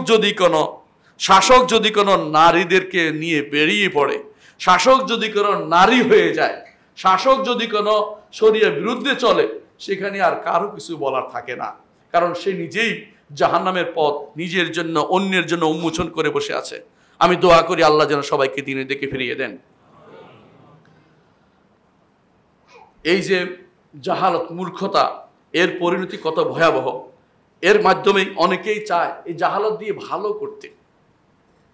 যদি কোনো নারীদেরকে নিয়ে বেরিয়ে পড়ে, শাসক যদি কোনো নারী হয়ে যায়, শাসক যদি কোনো শরীয়তের বিরুদ্ধে চলে, সেখানে আর কারো কিছু বলার থাকে না। কারণ সে নিজেই জাহান্নামের পথ নিজের জন্য, অন্যের জন্য উন্মোচন করে বসে আছে। আমি দোয়া করি আল্লাহ যেন সবাইকে দিনের দিকে ফিরিয়ে দেন। এই যে জাহালত, মূর্খতা, এর পরিণতি কত ভয়াবহ। এর মাধ্যমে অনেকেই চায় এই জাহালত দিয়ে ভালো করতে।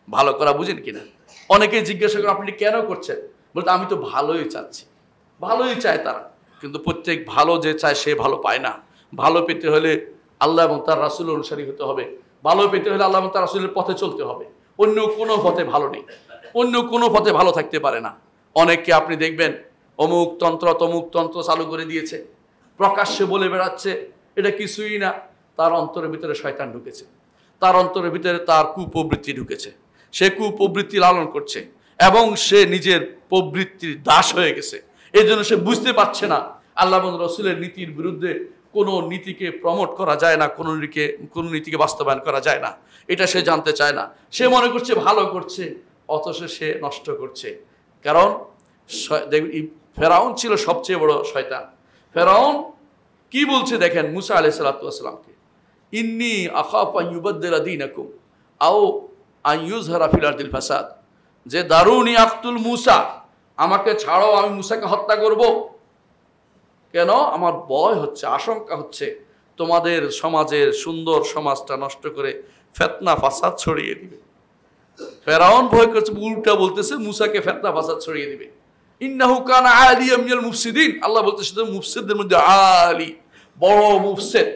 ভালো করা বুঝেন কিনা? অনেকেই জিজ্ঞাসা করে আপনি কেন করছেন? বলতে আমি তো ভালোই চাচ্ছি। ভালোই চায় তারা, কিন্তু প্রত্যেক ভালো যে চায় সে ভালো পায় না। ভালো পেতে হলে আল্লাহ এবং তার রাসূলের অনুসারী হতে হবে। ভালো পেতে হলে আল্লাহ এবং তার রাসূলের পথে চলতে হবে। অন্য কোনো পথে ভালো নেই, অন্য কোনো পথে ভালো থাকতে পারে না। অনেককে আপনি দেখবেন অমুক তন্ত্র তমুক তন্ত্র চালু করে দিয়েছে, প্রকাশ্যে বলে বেড়াচ্ছে এটা কিছুই না। তার অন্তরের ভিতরে শয়তান ঢুকেছে, তার অন্তরের ভিতরে তার কুপ্রবৃত্তি ঢুকেছে। সে কুপ্রবৃত্তি লালন করছে এবং সে নিজের প্রবৃত্তির দাস হয়ে গেছে। এই জন্য সে বুঝতে পারছে না আল্লাহ এবং রাসূলের নীতির বিরুদ্ধে কোনো নীতিকে প্রমোট করা যায় না, কোনো নীতিকে বাস্তবায়ন করা যায় না। এটা সে জানতে চায় না। সে মনে করছে ভালো করছে, অথচ সে নষ্ট করছে। কারণ ফেরাউন ছিল সবচেয়ে বড় শয়তান। ফেরাউন কি বলছে দেখেন মুসা আলাইহিস সালামকে, ইন্নী আখাফু আন ইউবাদদিলা দীনাকুম আও আন ইউযহারা ফিল আরদিল ফাসাদ, যে দারুনি আক্তুল মুসা, আমাকে ছাড়ো, আমি মুসাকে হত্যা করব। কেন? আমার ভয় হচ্ছে, আশঙ্কা হচ্ছে তোমাদের সমাজের সুন্দর সমাজটা নষ্ট করে ফিতনা ফাসাদ ছড়িয়ে দিবে। ফেরাউন ভয় করছে, উল্টা বলতেছে মুসাকে ফিতনা ফাসাদ ছড়িয়ে দিবে। ইন্নাহু কানা আলিয়াম মিনাল মুফসিদিন, আল্লাহ বলতেছে মুফসিদদের মধ্যে আলী, বড় মুফসিদ,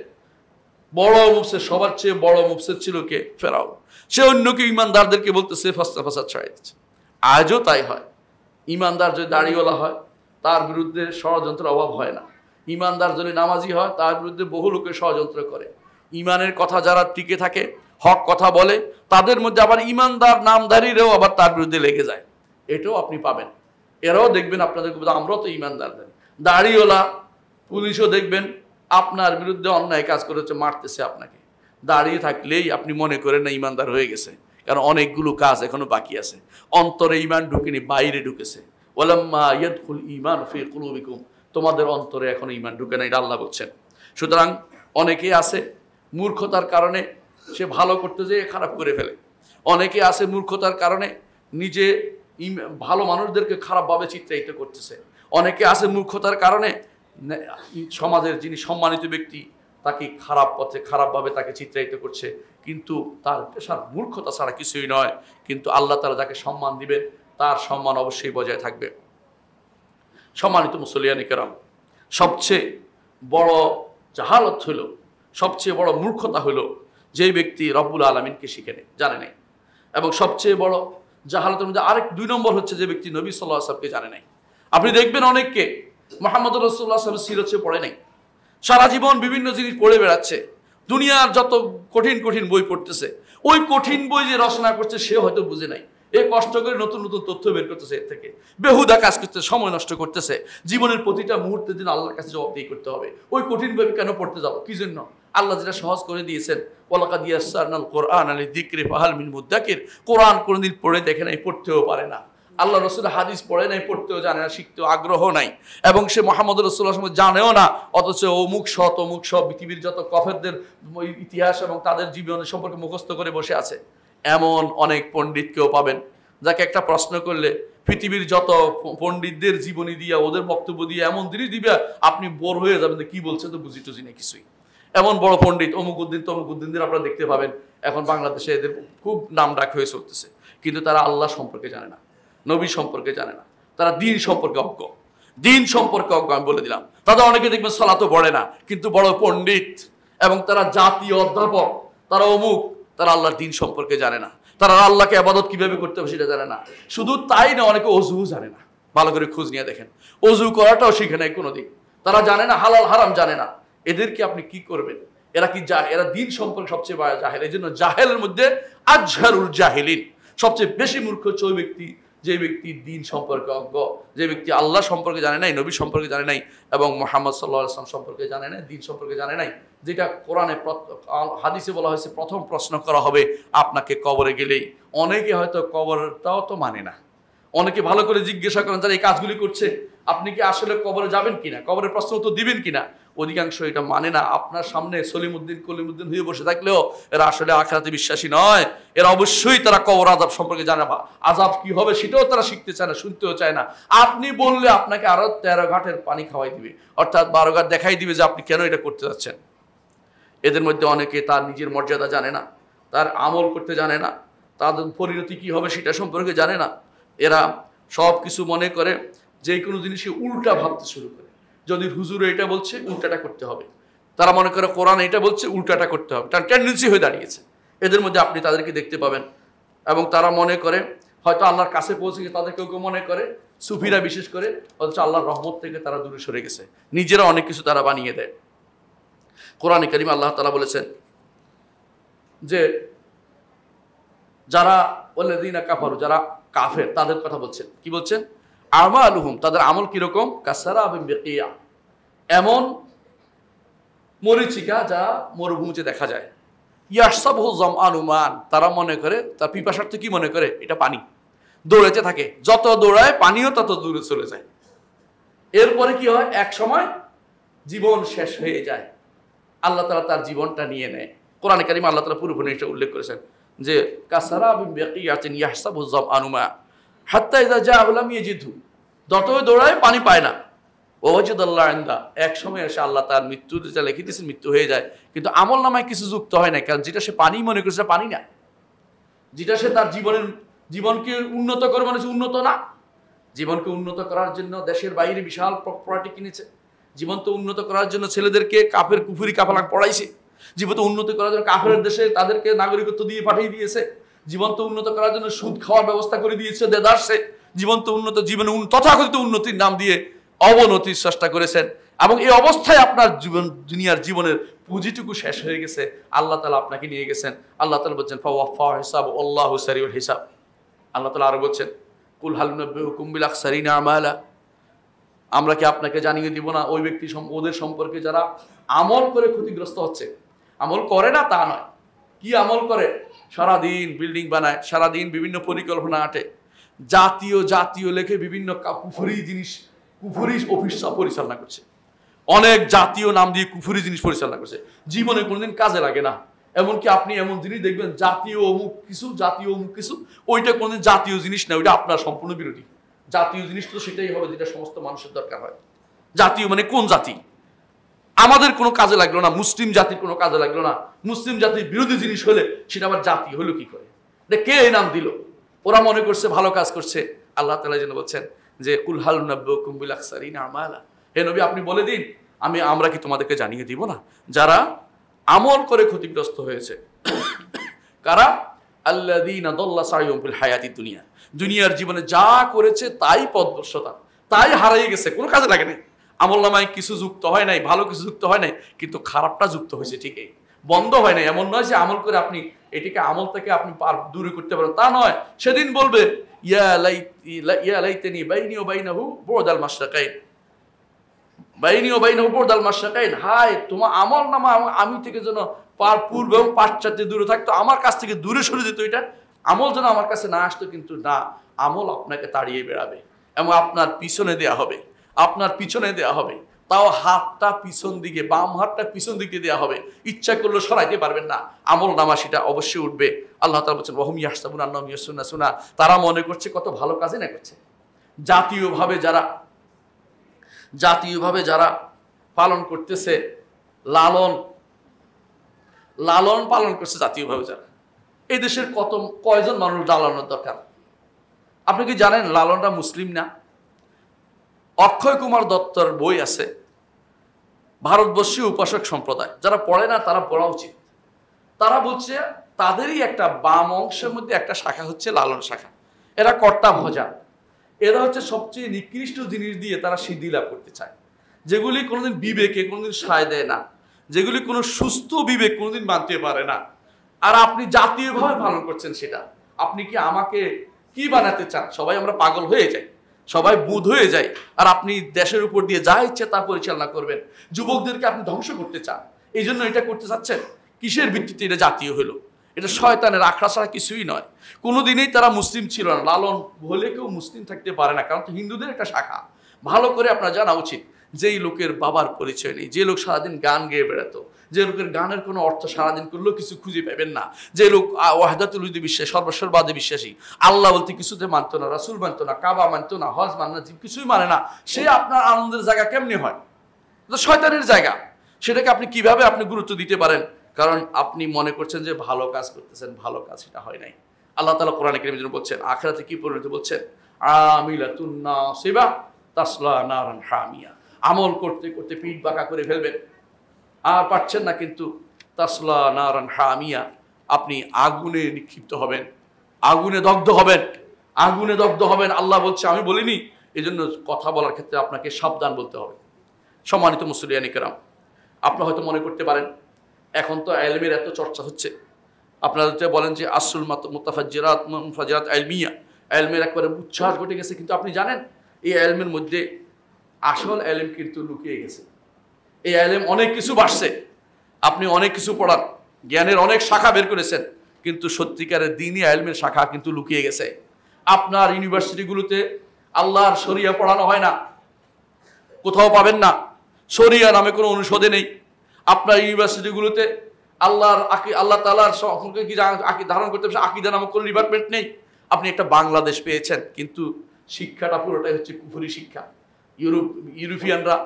সবার চেয়ে বড় মুফসিদ ছিল কে? ফেরাউন। সে অন্যকে, ইমানদারদেরকে বলতেছে ফিতনা ফাসাদ ছড়িয়ে দিচ্ছে। আজও তাই হয়। ইমানদার যদি দাড়িওয়ালা হয় তার বিরুদ্ধে ষড়যন্ত্রের অভাব হয় না। ইমানদার যদি নামাজি হয় তার বিরুদ্ধে বহু লোকে ষড়যন্ত্র করে। ইমানের কথা যারা টিকে থাকে, হক কথা বলে, তাদের মধ্যে আবার ইমানদার নামধারীরাও আবার তার বিরুদ্ধে লেগে যায়। এটাও আপনি পাবেন। এরাও দেখবেন আপনাদের, আমরাও তো ইমানদার। দাড়িওয়ালা পুলিশও দেখবেন আপনার বিরুদ্ধে অন্যায় কাজ করেছে, মারতেছে আপনাকে। দাঁড়িয়ে থাকলেই আপনি মনে করেন না ইমানদার হয়ে গেছে, কারণ অনেকগুলো কাজ এখনো বাকি আছে। অন্তরে ইমান ঢুকেনি, বাইরে ঢুকেছে। ওয়ালাম্মা ইয়াদখুল ঈমান ফি কুলুবিকুম, তোমাদের অন্তরে এখনো ইমান ঢুকে না, এটা আল্লাহ বলছেন। সুতরাং অনেকে আছে মূর্খতার কারণে সে ভালো করতে যেয়ে খারাপ করে ফেলে। অনেকে আছে মূর্খতার কারণে নিজে ভালো মানুষদেরকে খারাপভাবে চিত্রায়িত করতেছে। অনেকে আছে মূর্খতার কারণে সমাজের যিনি সম্মানিত ব্যক্তি তাকে খারাপ পথে, খারাপভাবে তাকে চিত্রায়িত করছে। কিন্তু তার পেশার মূর্খতা ছাড়া কিছুই নয়। কিন্তু আল্লাহ তাআলা যাকে সম্মান দিবেন তার সম্মান অবশ্যই বজায় থাকবে। সম্মানিত মুসলিয়ানে কেরাম, সবচেয়ে বড় জাহালত হলো সবচেয়ে বড় মূর্খতা হলো যেই ব্যক্তি রব্বুল আলামিনকে শিখে নেয়, জানে নাই। এবং সবচেয়ে বড় জাহালাতের মধ্যে আরেক 2 নম্বর হচ্ছে যে ব্যক্তি নবী সাল্লাল্লাহু আলাইহি ওয়াসাল্লামকে জানে নাই। আপনি দেখবেন অনেককে মুহাম্মদ রাসূলুল্লাহ সাল্লাল্লাহু আলাইহি ওয়াসাল্লামের সিরাত পড়ে নাই, সারা জীবন বিভিন্ন জিনিস পড়ে বেড়াচ্ছে, দুনিয়ার যত কঠিন কঠিন বই পড়তেছে, ওই কঠিন বই যে রচনা করছে সে হয়তো বুঝে নাই, এ কষ্ট করে নতুন নতুন তথ্য বের করতেছে, এর থেকে বেহুদা কাজ করতেছে, সময় নষ্ট করতেছে। জীবনের প্রতিটা মুহূর্তের দিন আল্লাহর কাছে জবাবদিহি করতে হবে। ওই কঠিন বই কেন পড়তে যাবো, কি জন্য? আল্লাহ যেটা সহজ করে দিয়েছেন, ওয়ালাকাদ ইয়াসসারনাল কুরআন লিযিকরি ফাহাল মিন মুদ্দাকির, কোরআন কোনদিন পড়ে দেখে নাই, পড়তেও পারে না। আল্লাহ রসুল হাদিস পড়ে নাই, পড়তেও জানে না, শিখতেও আগ্রহ নাই, এবং সে মুহাম্মদ রাসূলুল্লাহ সাল্লাল্লাহু আলাইহি ওয়াসাল্লাম জানেও না। অথচ অমুক শত অমুক সব পৃথিবীর যত কাফেরদের ইতিহাস এবং তাদের জীবনের সম্পর্কে মুখস্থ করে বসে আছে। এমন অনেক পণ্ডিতকেও পাবেন যাকে একটা প্রশ্ন করলে পৃথিবীর যত পণ্ডিতদের জীবনী দিয়া, ওদের বক্তব্য দিয়ে এমন জিনিস দিবে আপনি বোর হয়ে যাবেন, কি বলছে তো বুঝি টুঝি না কিছুই। এমন বড় পণ্ডিত অমুকুদ্দিন তমুকুদ্দিনদের আপনারা দেখতে পাবেন, এখন বাংলাদেশে এদের খুব নাম ডাক হয়ে চলতেছে, কিন্তু তারা আল্লাহ সম্পর্কে জানে না, নবী সম্পর্কে জানে না, তারা দিন সম্পর্কে অজ্ঞ, দিন সম্পর্কে অজ্ঞ। আমি বলে দিলাম, তাদের অনেকে দেখবেন সালাতও পড়ে না, কিন্তু বড় পণ্ডিত, এবং তারা জাতীয় অধ্যাপক, তারা অমুক, তারা আল্লাহর দিন সম্পর্কে জানে না, তারা আল্লাহকে ইবাদত কিভাবে করতে হবে সেটা জানে না। শুধু তাই না, অনেকে অজুও জানে না, ভালো করে খোঁজ নিয়ে দেখেন, অজু করাটাও শিখে নাই কোনোদিন, তারা জানে না, হালাল হারাম জানে না। এদেরকে আপনি কি করবেন? এরা কি এরা দিন সম্পর্কে সবচেয়ে বড় জাহেল। এই জন্য জাহেলের মধ্যে আজহারুল জাহিলিন, সবচেয়ে বেশি মূর্খ হচ্ছে ওই ব্যক্তি যে ব্যক্তি দিন সম্পর্কে অজ্ঞ, যে ব্যক্তি আল্লাহ সম্পর্কে জানে নাই, নবী সম্পর্কে জানে নাই, এবং মুহাম্মদ সাল্লাল্লাহু আলাইহি ওয়াসাল্লাম সম্পর্কে জানে নাই, দিন সম্পর্কে জানে নাই। যেটা কোরআনে হাদিসে বলা হয়েছে, প্রথম প্রশ্ন করা হবে আপনাকে কবরে গেলেই। অনেকে হয়তো কবরটাও তো মানে না, অনেকে ভালো করে জিজ্ঞাসা করেন যারা এই কাজগুলি করছে, আপনি কি আসলে কবরে যাবেন কিনা, কবরের প্রশ্ন উত্তর দিবেন কিনা, অধিকাংশ এটা মানে না। আপনার সামনে সলিমুদ্দিন কলিমুদ্দিন হয়ে বসে থাকলেও এরা আসলে আখিরাতে বিশ্বাসী নয়। এরা অবশ্যই তারা কবর আযাব সম্পর্কে জানে, আযাব কি হবে সেটাও তারা শিখতে চায় না, শুনতেও চায় না। আপনি বললে আপনাকে আরো 13 ঘাটের পানি খাওয়াই দিবে, অর্থাৎ 12 ঘাট দেখাই দিবে যে আপনি কেন এটা করতে যাচ্ছেন। এদের মধ্যে অনেকে তার নিজের মর্যাদা জানে না, তার আমল করতে জানে না, তাদের পরিণতি কি হবে সেটা সম্পর্কে জানে না। এরা সব কিছু মনে করে, যে কোনো জিনিসে উল্টা ভাবতে শুরু করে। যদি হুজুর এটা বলছে উল্টাটা করতে হবে, তারা মনে করে কোরআন এটা বলছে উল্টাটা করতে হবে, তার টেন্ডেন্সি হয়ে দাঁড়িয়েছে। এদের মধ্যে আপনি তাদেরকে দেখতে পাবেন, এবং তারা মনে করে হয়তো আল্লাহর কাছে পৌঁছে গেছে, তাদের কেউ কেউ মনে করে, সুফিরা বিশেষ করে, অথচ আল্লাহর রহমত থেকে তারা দূরে সরে গেছে, নিজেরা অনেক কিছু তারা বানিয়ে দেয়। কোরআনে কারিমে আল্লাহ তাআলা বলেছেন যে যারা ওয়াল্লাযীনা কাফারু, যারা কাফের, তাদের কথা বলছেন, কি বলছেন? আমালুহুম, তাদের আমল কিরকম? কাসারাবিন বিকিয়া, এমন মরিচিকা যা মরুভূমিতে দেখা যায়। ইয়াহসাবুহু যামআনু মান, তারা মনে করে, তার পিপাসার্থে কি মনে করে? এটা পানি, দৌড়াতে থাকে, যত দৌড়ায় পানিও তত দূরে চলে যায়। এরপরে কি হয়? এক সময় জীবন শেষ হয়ে যায়, আল্লাহ তাআলা তার জীবনটা নিয়ে নেয়। কোরআনে কারিমে আল্লাহ তাআলা পুরোপুরি এটা উল্লেখ করেছেন যে কাসারাবিন বিকিয়াতিন ইয়াহসাবুহু যামআনু মা হাত্তা ইযা জাআহু লাম ইয়াজিদহু, যতই দৌড়ায় পানি পায় না। ওয়াজিদাল্লাহু ইনদা, এক সময় এসে আল্লাহ তার মৃত্যু যেটা লিখে দিয়েছেন মৃত্যু হয়ে যায়, কিন্তু আমল নামায় কিছু যুক্ত হয় না, কারণ যেটা সে পানি মনে করছে পানি না, যেটা সে তার জীবনকে উন্নত করে মনে হচ্ছে উন্নত না। জীবনকে উন্নত করার জন্য দেশের বাইরে বিশাল প্রপার্টি কিনেছে, জীবনকে উন্নত করার জন্য ছেলেদেরকে কাফের কুফরি কাফালা পড়াইছে, জীবনকে উন্নত করার জন্য কাফের দেশে তাদেরকে নাগরিকত্ব দিয়ে পাঠিয়ে দিয়েছে, জীবনকে উন্নত করার জন্য সুদ খাওয়ার ব্যবস্থা করে দিয়েছে দেদারসে, জীবনকে উন্নত, জীবনে তথাকথিত উন্নতির নাম দিয়ে অবনতির চেষ্টা করেছেন, এবং এই অবস্থায় আপনার দুনিয়ার জীবনের পুঁজিটুকু শেষ হয়ে গেছে। আল্লাহ তাআলা আপনাকে নিয়ে গেছেন। আল্লাহ তাআলা বলছেন ফাওয়াফা হিসাব আল্লাহু সারিউল হিসাব। আল্লাহ তাআলা আরো বলছেন কুল হাল নুনাব্বিউকুম বিল আখসারিনা আমালা, আমরা কি আপনাকে জানিয়ে দিব না ওই ব্যক্তি ওদের সম্পর্কে যারা আমল করে ক্ষতিগ্রস্ত হচ্ছে। আমল করে না তা নয়, কি আমল করে? সারাদিন বিল্ডিং বানায়, সারাদিন বিভিন্ন পরিকল্পনা আটে, জাতীয় লেখে বিভিন্ন কুফরি জিনিস, কুফরি অফিস পরিচালনা করছে, অনেক জাতীয় নাম দিয়ে কুফরি জিনিস পরিচালনা করছে, জীবনে কোনোদিন কাজে লাগে না। এমনকি আপনি এমন জিনিস দেখবেন জাতীয় অমুক কিছু, ওইটা কোনোদিন জাতীয় জিনিস না, ওইটা আপনার সম্পূর্ণ বিরোধী। জাতীয় জিনিস তো সেটাই হবে যেটা সমস্ত মানুষের দরকার হয়। জাতীয় মানে কোন জাতি? আমাদের কোনো কাজে লাগলো না, মুসলিম জাতির কোনো কাজে লাগলো না, মুসলিম জাতির বিরোধী জিনিস হলে সেটা আবার জাতি হলো কি করে? কে এই নাম দিল? ওরা মনে করছে ভালো কাজ করছে। আল্লাহ তাআলা যেন বলছেন যে কুল হাল নুনাব্বিউকুম বিল আখসারিনা আমালা, হে নবী আপনি বলে দিন আমরা কি তোমাদেরকে জানিয়ে দিব না যারা আমল করে ক্ষতিগ্রস্ত হয়েছে কারা? আল্লাযীনা দাল্লা সাইয়ুহুম ফিল হায়াতিদ দুনিয়া, দুনিয়ার জীবনে যা করেছে তাই পথভ্রষ্টতা, তাই হারিয়ে গেছে, কোনো কাজে লাগে নাই। আমলনামায় কিছু যুক্ত হয় নাই, ভালো কিছু যুক্ত হয় নাই, কিন্তু খারাপটা যুক্ত হয়েছে ঠিকই, বন্ধ হয় নাই। এমন নয় যে আমল করে আপনি এটিকে আমল থেকে আপনি দূরে করতে পারেন, তা নয়। সেদিন বলবে ইয়া লাইতানি বাইনি ওয়া বাইনাহু বু'দাল মাশরিকাইন, বাইনি ওয়া বাইনাহু বু'দাল মাশরিকাইন, হায় তোমার আমলনামা আমি থেকে যেন পূর্ব এবং পাশ্চাত্যে দূরে থাকতো, আমার কাছ থেকে দূরে সরে যেত, এটা আমল যেন আমার কাছে না আসতো। কিন্তু না, আমল আপনাকে তাড়িয়ে বেড়াবে এবং আপনার পিছনে দেয়া হবে, আপনার পিছনে দেয়া হবে। তাও হাতটা পিছন দিকে, বাম হাতটা পিছন দিকে দেওয়া হবে, ইচ্ছা করলে সরাইতে পারবেন না। আমল নামা সেটা অবশ্যই উঠবে। আল্লাহ তাআলা বলেছেন ওয়াহুম ইয়াহসাবুনা আন্নাহুম ইয়াহসুনুনা সুন্নাহ, তারা মনে করছে কত ভালো কাজই না করছে। জাতীয়ভাবে যারা পালন করতেছে, লালন পালন করছে জাতীয়ভাবে যারা, এই দেশের কয়জন মানুষ লালনের দরকার? আপনি কি জানেন লালনরা মুসলিম না? অক্ষয় কুমার দত্তর বই আছে, ভারতবর্ষীয় উপাসক সম্প্রদায়, যারা পড়ে না তারা পড়া উচিত। তারা বলছে তাদেরই একটা বাম অংশের মধ্যে একটা শাখা হচ্ছে লালন শাখা। এরা কর্তা ভজা, এরা হচ্ছে সবচেয়ে নিকৃষ্ট জিনিস দিয়ে তারা সিদ্ধি লাভ করতে চায়, যেগুলি কোনোদিন বিবেকে কোনোদিন সায় দেয় না, যেগুলি কোনো সুস্থ বিবেক কোনোদিন মানতে পারে না। আর আপনি জাতীয়ভাবে পালন করছেন সেটা। আপনি কি আমাকে কি বানাতে চান? সবাই আমরা পাগল হয়ে যাই, সবাই বুধ হয়ে যায়, আর আপনি দেশের উপর দিয়ে যা ইচ্ছে তা পরিচালনা করবেন। যুবকদেরকে আপনি ধ্বংস করতে চান, এই জন্য এটা করতে চাচ্ছেন। কিসের ভিত্তিতে এটা জাতীয় হলো? এটা শয়তানের আখড়া ছাড়া কিছুই নয়। কোনোদিনই তারা মুসলিম ছিল না। লালন হলে কেউ মুসলিম থাকতে পারে না, কারণ তো হিন্দুদের একটা শাখা। ভালো করে আপনার জানা উচিত, যেই লোকের বাবার পরিচয় নেই, যে লোক সারাদিন গান গেয়ে বেড়াতো, যে লোকের গানের কোনো অর্থ সারাদিন করলেও কিছু খুঁজে পাবেন না, যে লোক ওয়াহদাতুল উজুদ বিশ্বাসী, সর্বস্বরবাদে বিশ্বাসী, আল্লাহ বলতে কিছুতে মানতো না, রাসূল মানতো না, কাবা মানতো না, হজ মানে না, কিছুই মানে না, সে আপনার আনন্দের জায়গা কেমনি হয়? তো শয়তানের জায়গা। সেটাকে আপনি কিভাবে আপনি গুরুত্ব দিতে পারেন? কারণ আপনি মনে করছেন যে ভালো কাজ করতেছেন, ভালো কাজ সেটা হয় নাই। আল্লাহ তাআলা কোরআনে কারীমে বলছেন আখিরাতে কি পরিণতি বলছেন, আমিলাতুন নাসিবা তাসলা নারান হামিয়া, আমল করতে করতে পিঠ বাঁকা করে ফেলবেন, আর পারছেন না, কিন্তু তাসলা নারান হামিয়া, আপনি আগুনে নিক্ষিপ্ত হবেন, আগুনে দগ্ধ হবেন, আগুনে দগ্ধ হবেন। আল্লাহ বলছে, আমি বলিনি। এই জন্য কথা বলার ক্ষেত্রে আপনাকে সাবধান বলতে হবে। সম্মানিত মুসলিয়ানি কেরাম, আপনারা হয়তো মনে করতে পারেন এখন তো ইলমের এত চর্চা হচ্ছে, আপনারা বলেন যে আসল মুতাফাজ্জিরাত ইলমিয়া, ইলমের একবারে উচ্ছ্বাস ঘটে গেছে। কিন্তু আপনি জানেন এই ইলমের মধ্যে আসল ইলম কিন্তু লুকিয়ে গেছে। এই ইলম অনেক কিছু বাড়ছে, আপনি অনেক কিছু পড়ান, জ্ঞানের অনেক শাখা বের করেছেন, কিন্তু সত্যিকারের দ্বীনি ইলমের শাখা কিন্তু লুকিয়ে গেছে। আপনার ইউনিভার্সিটিগুলোতে আল্লাহর শরিয়া পড়ানো হয় না, কোথাও পাবেন না। শরিয়া নামে কোনো অনুষদে নেই। আপনার ইউনিভার্সিটিগুলোতে আল্লাহ তাআলার সম্পর্কে কি ধারণ করতে পারছে আকীদা নামক কোনো ডিপার্টমেন্ট নেই। আপনি একটা বাংলাদেশ পেয়েছেন, কিন্তু শিক্ষাটা পুরোটাই হচ্ছে কুফরি শিক্ষা। ইউরোপিয়ানরা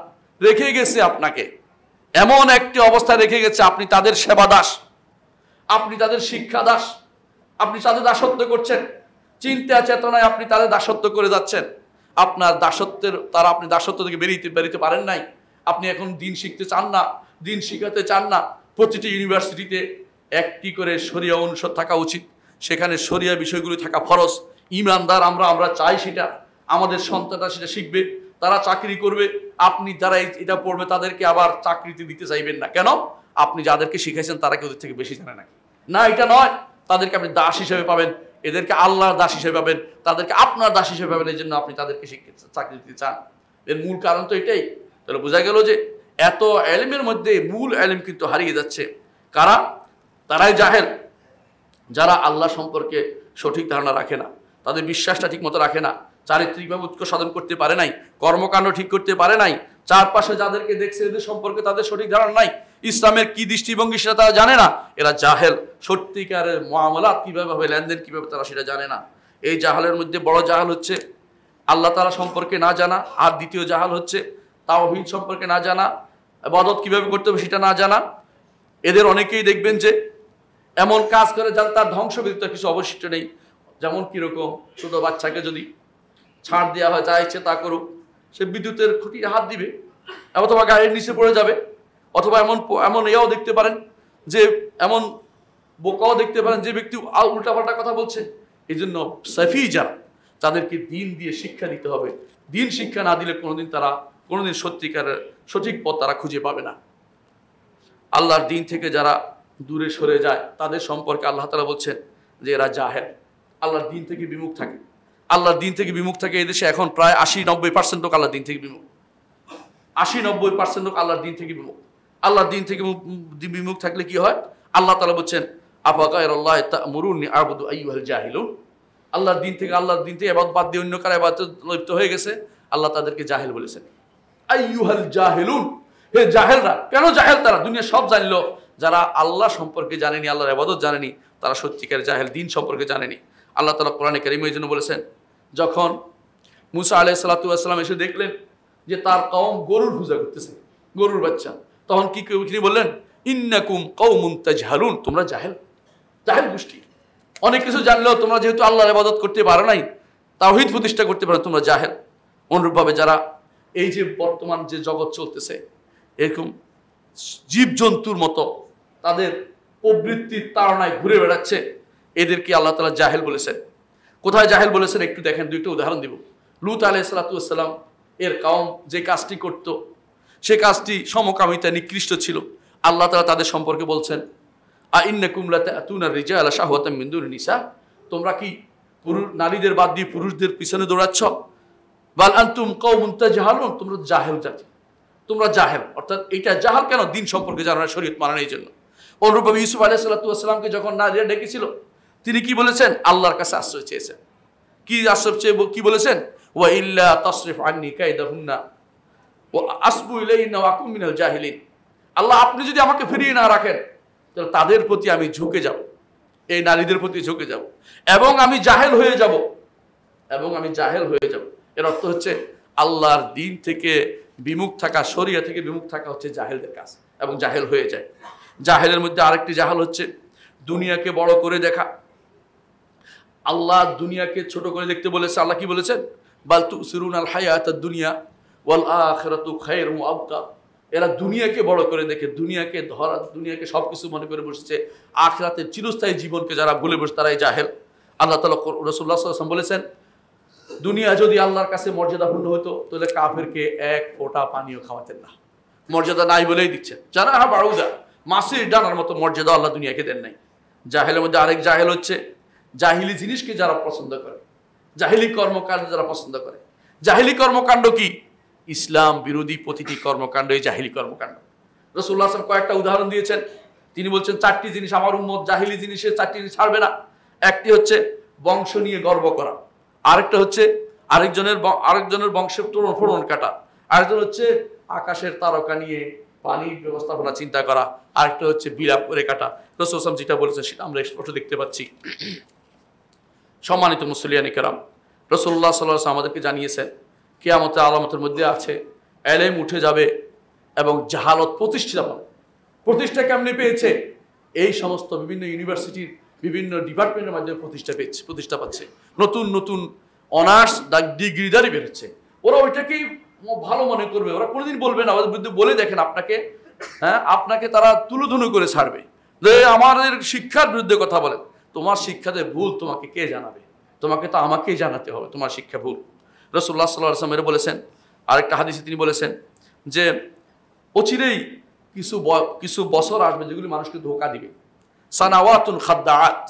রেখে গেছে আপনাকে, এমন একটি অবস্থায় রেখে গেছে, আপনি তাদের সেবা দাস, আপনি তাদের শিক্ষা দাস, আপনি তাদের দাসত্ব করছেন। চিন্তা চেতনায় আপনি তাদের দাসত্ব করে যাচ্ছেন। আপনার আপনি দাসত্ব থেকে বেরিতে পারেন নাই। আপনি এখন দিন শিখতে চান না, দিন শিখাতে চান না। প্রতিটি ইউনিভার্সিটিতে একটি করে শরিয়া অনুষদ থাকা উচিত, সেখানে শরিয়া বিষয়গুলি থাকা ফরজ। ইমানদার আমরা চাই সেটা, আমাদের সন্তানরা সেটা শিখবে, তারা চাকরি করবে। আপনি যারা এটা পড়বে তাদেরকে আবার চাকরিতে দিতে চাইবেন না। কেন? আপনি যাদেরকে শিখাইছেন তারা কি ওদের থেকে বেশি জানে নাকি? না, এটা নয়। তাদেরকে আপনি দাস হিসেবে পাবেন, এদেরকে আল্লাহর দাস হিসেবে পাবেন, তাদেরকে আপনার দাস হিসেবে পাবেন। এই জন্য আপনি তাদেরকে চাকরি দিতে চান। এর মূল কারণ তো এটাই। তাহলে বোঝা গেল যে এত ইলমের মধ্যে মূল ইলম কিন্তু হারিয়ে যাচ্ছে। কারা? তারাই জাহেল, যারা আল্লাহ সম্পর্কে সঠিক ধারণা রাখে না, তাদের বিশ্বাসটা ঠিক মতো রাখে না, চারিত্রিকভাবে উৎকর্ষ সাধন করতে পারে নাই, কর্মকাণ্ড ঠিক করতে পারে নাই, চারপাশে যাদেরকে দেখছে এদের সম্পর্কে তাদের সঠিক ধারণা নাই, ইসলামের কি দৃষ্টিভঙ্গি সেটা তারা জানে না। এরা জাহেল। সত্যিকারের মুআমালাত কিভাবে হবে, লেনদেন কিভাবে, তারা সেটা জানে না। এই জাহালের মধ্যে বড় জাহাল হচ্ছে আল্লাহ তাআলা সম্পর্কে না জানা, আর দ্বিতীয় জাহাল হচ্ছে তাওহীদ সম্পর্কে না জানা, ইবাদত কিভাবে করতে হবে সেটা না জানা। এদের অনেকেই দেখবেন যে এমন কাজ করে যাতে তার ধ্বংস ব্যতীত কিছু অবশিষ্ট নেই। যেমন কিরকম, ছোট বাচ্চাকে যদি ছাড় দেওয়া হয়, যা ইচ্ছে তা করুক, সে বিদ্যুতের খুঁটিতে হাত দিবে, অথবা গাড়ির নিচে পড়ে যাবে, অথবা এমন এও দেখতে পারেন যে এমন বোকাও দেখতে পারেন যে ব্যক্তি উল্টাপাল্টা কথা বলছে। এই জন্য সাফি যারা, তাদেরকে দিন দিয়ে শিক্ষা দিতে হবে। দিন শিক্ষা না দিলে কোনোদিন সত্যিকারের সঠিক পথ তারা খুঁজে পাবে না। আল্লাহর দিন থেকে যারা দূরে সরে যায় তাদের সম্পর্কে আল্লাহ তাআলা বলছেন যে এরা জাহেল, আল্লাহর দিন থেকে বিমুখ থাকে। আল্লাহর দিন থেকে বিমুখ থাকে এদেশে এখন প্রায় 80-90% লোক আল্লাহর দিন থেকে বিমুখ। 80-90% লোক আল্লাহর দিন থেকে বিমুখ। আল্লাহর দিন থেকে বিমুখ থাকলে কি হয়? আল্লাহ তাআলা বলছেন আফাগায়রাল্লাহি তা'মুরুনি আ'বুদু আইয়ুহাল জাহিলুন। আল্লাহর দিন থেকে ইবাদত বাদ দিয়ে অন্য কারো ইবাদতে লিপ্ত হয়ে গেছে, আল্লাহ তাদেরকে জাহেল বলেছেন। আইয়ুহাল জাহিলুন, হে জাহেলরা। কেন জাহেল তারা? দুনিয়া সব জানলো, যারা আল্লাহ সম্পর্কে জানেনি, আল্লাহর ইবাদত জানেনি, তারা সত্যিকার জাহেল, দিন সম্পর্কে জানেনি। আল্লাহ তাআলা কোরআনে কারীমে এই জন্য বলেছেন, যখন মুসা আলাইহিস সালাতু ওয়াস সালাম এসে দেখলেন যে তার কওম গরুর পূজা করতেছে, গরুর বাচ্চা, তখন কি বললেন? ইন্নাকুম কওমুন তাজহালুন, তোমরা জাহেল গোষ্ঠী। অনেক কিছু জানলেও তোমরা যেহেতু আল্লাহর ইবাদত করতে পারো নাই, তাওহীদ প্রতিষ্ঠা করতে পারো, তোমরা জাহেল। অনুরূপভাবে যারা এই যে বর্তমান যে জগৎ চলতেছে, এরকম জীবজন্তুর মতো তাদের প্রবৃত্তির তাড়নায় ঘুরে বেড়াচ্ছে, এদেরকে আল্লাহ তাআলা জাহেল বলেছেন। কোথায় জাহেল বলেছেন একটু দেখেন, দুইটা উদাহরণ দিব। লূত আলাইহিস সালাতু ওয়াস সালাম এর কওম যে কাজটি করত, সে কাজটি সমকামিতা নিকৃষ্ট ছিল। আল্লাহ তাআলা তাদের সম্পর্কে বলছেন, আইন্নাকুম লাতাতুনা রিজালা শাহওয়াতাম মিন দুনিন নিসা, তোমরা কি নারীদের বাদ দিয়ে পুরুষদের পিছনে দৌড়াচ্ছ? বাল আনতুম কওমুন তাজহালুন, তোমরা জাহেল জাতি, তোমরা জাহেল। অর্থাৎ এইটা জাহাল কেন? দিন সম্পর্কে জানা না, শরীয়ত মানা এই জন্য। অনুরূপভাবে ইউসুফ আলাইহিস সালাতু ওয়াস সালামকে যখন নারীরা ডেকেছিল, তিনি কি বলেছেন? আল্লাহর কাছে আশ্রয় চেয়েছেন। কি আশ্রয় চেয়ে কি বলেছেন? ওয়া ইল্লা তাসরিফ আন্নী কাইদাহুন্না ওয়া আসবু ইলাইহিন্না ওয়া আকুম মিনাল জাহিলিন। আল্লাহ, আপনি যদি আমাকে ফিরিয়ে না রাখেন, তাহলে তাদের প্রতি আমি ঝুঁকে যাব, এই নারীদের প্রতি ঝুঁকে যাব, এবং আমি জাহেল হয়ে যাব, এর অর্থ হচ্ছে আল্লাহর দিন থেকে বিমুখ থাকা, শরিয়া থেকে বিমুখ থাকা হচ্ছে জাহেলদের কাজ, এবং জাহেল হয়ে যায়। জাহেলের মধ্যে আরেকটি জাহেল হচ্ছে দুনিয়াকে বড় করে দেখা। আল্লাহ দুনিয়াকে ছোট করে দেখতে বলেছে। আল্লাহ কি বলেছেন? বাল তুসিরুনাল হায়াতাদ দুনিয়া ওয়াল আখিরাতু খায়রুম ওয়া আবকা। এরা দুনিয়াকে বড় করে দেখে, দুনিয়াকে সবকিছু মনে করে বসেছে, আখিরাতের চিরস্থায়ী জীবনকে যারা ভুলে বসে তারাই জাহেল। আল্লাহ তাআলা রাসূলুল্লাহ সাল্লাল্লাহু আলাইহি ওয়াসাল্লাম বলেছেন, দুনিয়া যদি আল্লাহর কাছে মর্যাদাপূর্ণ হতো, তাহলে কাফেরকে এক ফোঁটা পানিও খাওয়াতেন না। মর্যাদা নাই বলেই দিচ্ছেন। জানা বাউদা, মাছের ডানার মতো মর্যাদা আল্লাহ দুনিয়াকে দেন নাই। জাহেলের মধ্যে আরেক জাহেল হচ্ছে জাহিলি জিনিসকে যারা পছন্দ করে, জাহিলি কর্মকাণ্ড যারা পছন্দ করে। জাহিলি কর্মকাণ্ড কি? ইসলাম বিরোধী প্রতিটি কর্মকাণ্ড এই জাহিলি কর্মকাণ্ড। রাসূলুল্লাহ সাল্লাল্লাহু আলাইহি ওয়াসাল্লাম কয়েকটা উদাহরণ দিয়েছেন। তিনি বলছেন 4টি জিনিস আমার উম্মত জাহিলি জিনিসের 4টি জিনিস ছাড়বে না। একটি হচ্ছে বংশ নিয়ে গর্ব করা, আরেকটা হচ্ছে আরেকজনের বংশের ফোড়ন কাটা, আরেকজন হচ্ছে আকাশের তারকা নিয়ে পানির ব্যবস্থাপনা চিন্তা করা, আরেকটা হচ্ছে বিলাপ করে কাটা। রাসূলুল্লাহ সাল্লাল্লাহু আলাইহি ওয়াসাল্লাম যেটা বলেছেন সেটা আমরা স্পষ্ট দেখতে পাচ্ছি। সম্মানিত মুসলিয়ানে কেরাম, রাসূলুল্লাহ সাল্লাল্লাহু আলাইহি ওয়াসাল্লাম আমাদেরকে জানিয়েছেন কিয়ামতের আলামতের মধ্যে আছে ইলম উঠে যাবে এবং জাহালত প্রতিষ্ঠা কেমনে পেয়েছে? এই সমস্ত বিভিন্ন ইউনিভার্সিটির বিভিন্ন ডিপার্টমেন্টের মাধ্যমে প্রতিষ্ঠা পাচ্ছে। নতুন নতুন অনার্স ডিগ্রিদারি বেরোচ্ছে। ওরা ওইটাকেই ভালো মনে করবে, ওরা কোনোদিন বলবে না। ওদের বিরুদ্ধে বলে দেখেন, আপনাকে তারা তুলোধুনো করে ছাড়বে যে আমাদের শিক্ষার বিরুদ্ধে কথা বলেন। তোমার শিক্ষাতে ভুল, তোমাকে কে জানাবে? তোমাকে তো আমাকেই জানাতে হবে তোমার শিক্ষা ভুল। রাসূলুল্লাহ সাল্লাল্লাহু আলাইহি ওয়াসাল্লাম বলেছেন, আরেকটা হাদিসে তিনি বলেছেন যে অচিরেই কিছু বছর আসবে যেগুলি মানুষকে ধোঁকা দিবে। সানাওয়াতুন খাদ্দাআত,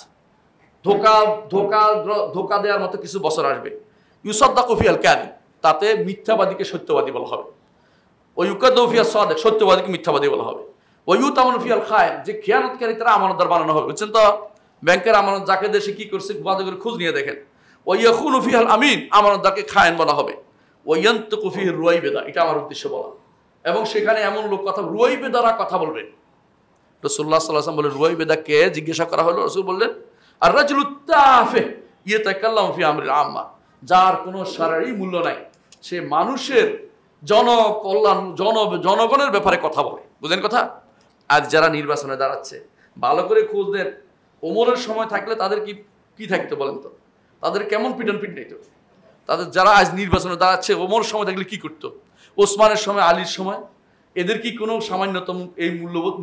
ধোঁকা দেওয়ার মতো কিছু বছর আসবে। ইউসাদ্দাকু ফিহাল কাযিব, তাতে মিথ্যাবাদীকে সত্যবাদী বলা হবে। ওয়া ইউকাদ্দাবু ফিহাস সাদিক, সত্যবাদীকে মিথ্যাবাদী বলা হবে। ওয়া ইউতামানু ফিহাল খায়ন, যে খেয়ানতকারী তারা আমানতদার বানানো হবে। বুঝছেন তো? ব্যাংকের আমানত যাকে দেশে কি করছে বাদ করে খোঁজ নিয়ে দেখেন। ওয়া ইয়াখুনু ফিহাল আমিন, আমানতদারকে খায়েন বলা হবে। ওয়া ইয়ানতাকু ফিহি রুয়াইবেদা, এটা আমার উদ্দেশ্য বলা। এবং সেখানে এমন লোক রুয়াইবেদারা কথা বলবে। রাসূলুল্লাহ সাল্লাল্লাহু আলাইহি ওয়াসাল্লাম বলেন, রুয়াইবেদাকে জিজ্ঞাসা করা হলো, রাসূল বললেন, আর রাজুলুত তাফিহ ইয়াতাকাল্লামু ফি আমরিল আম্মা, যার কোনো শারঈ মূল্য নাই, সে মানুষের জনকল্যাণ জনগণের ব্যাপারে কথা বলে। বুঝেন কথা? আজ যারা নির্বাচনে দাঁড়াচ্ছে, ভালো করে খোঁজ দেন, ওমরের সময় থাকলে তাদের কি থাকতো বলেন তো? তাদের কেমন পিটন পিট নিত? তাদের যারা আজ নির্বাচনে দাঁড়াচ্ছে, ওমরের সময় থাকলে কি করতো? ওসমানের সময়, আলীর সময়, এদের কি কোনো সামান্যতম এই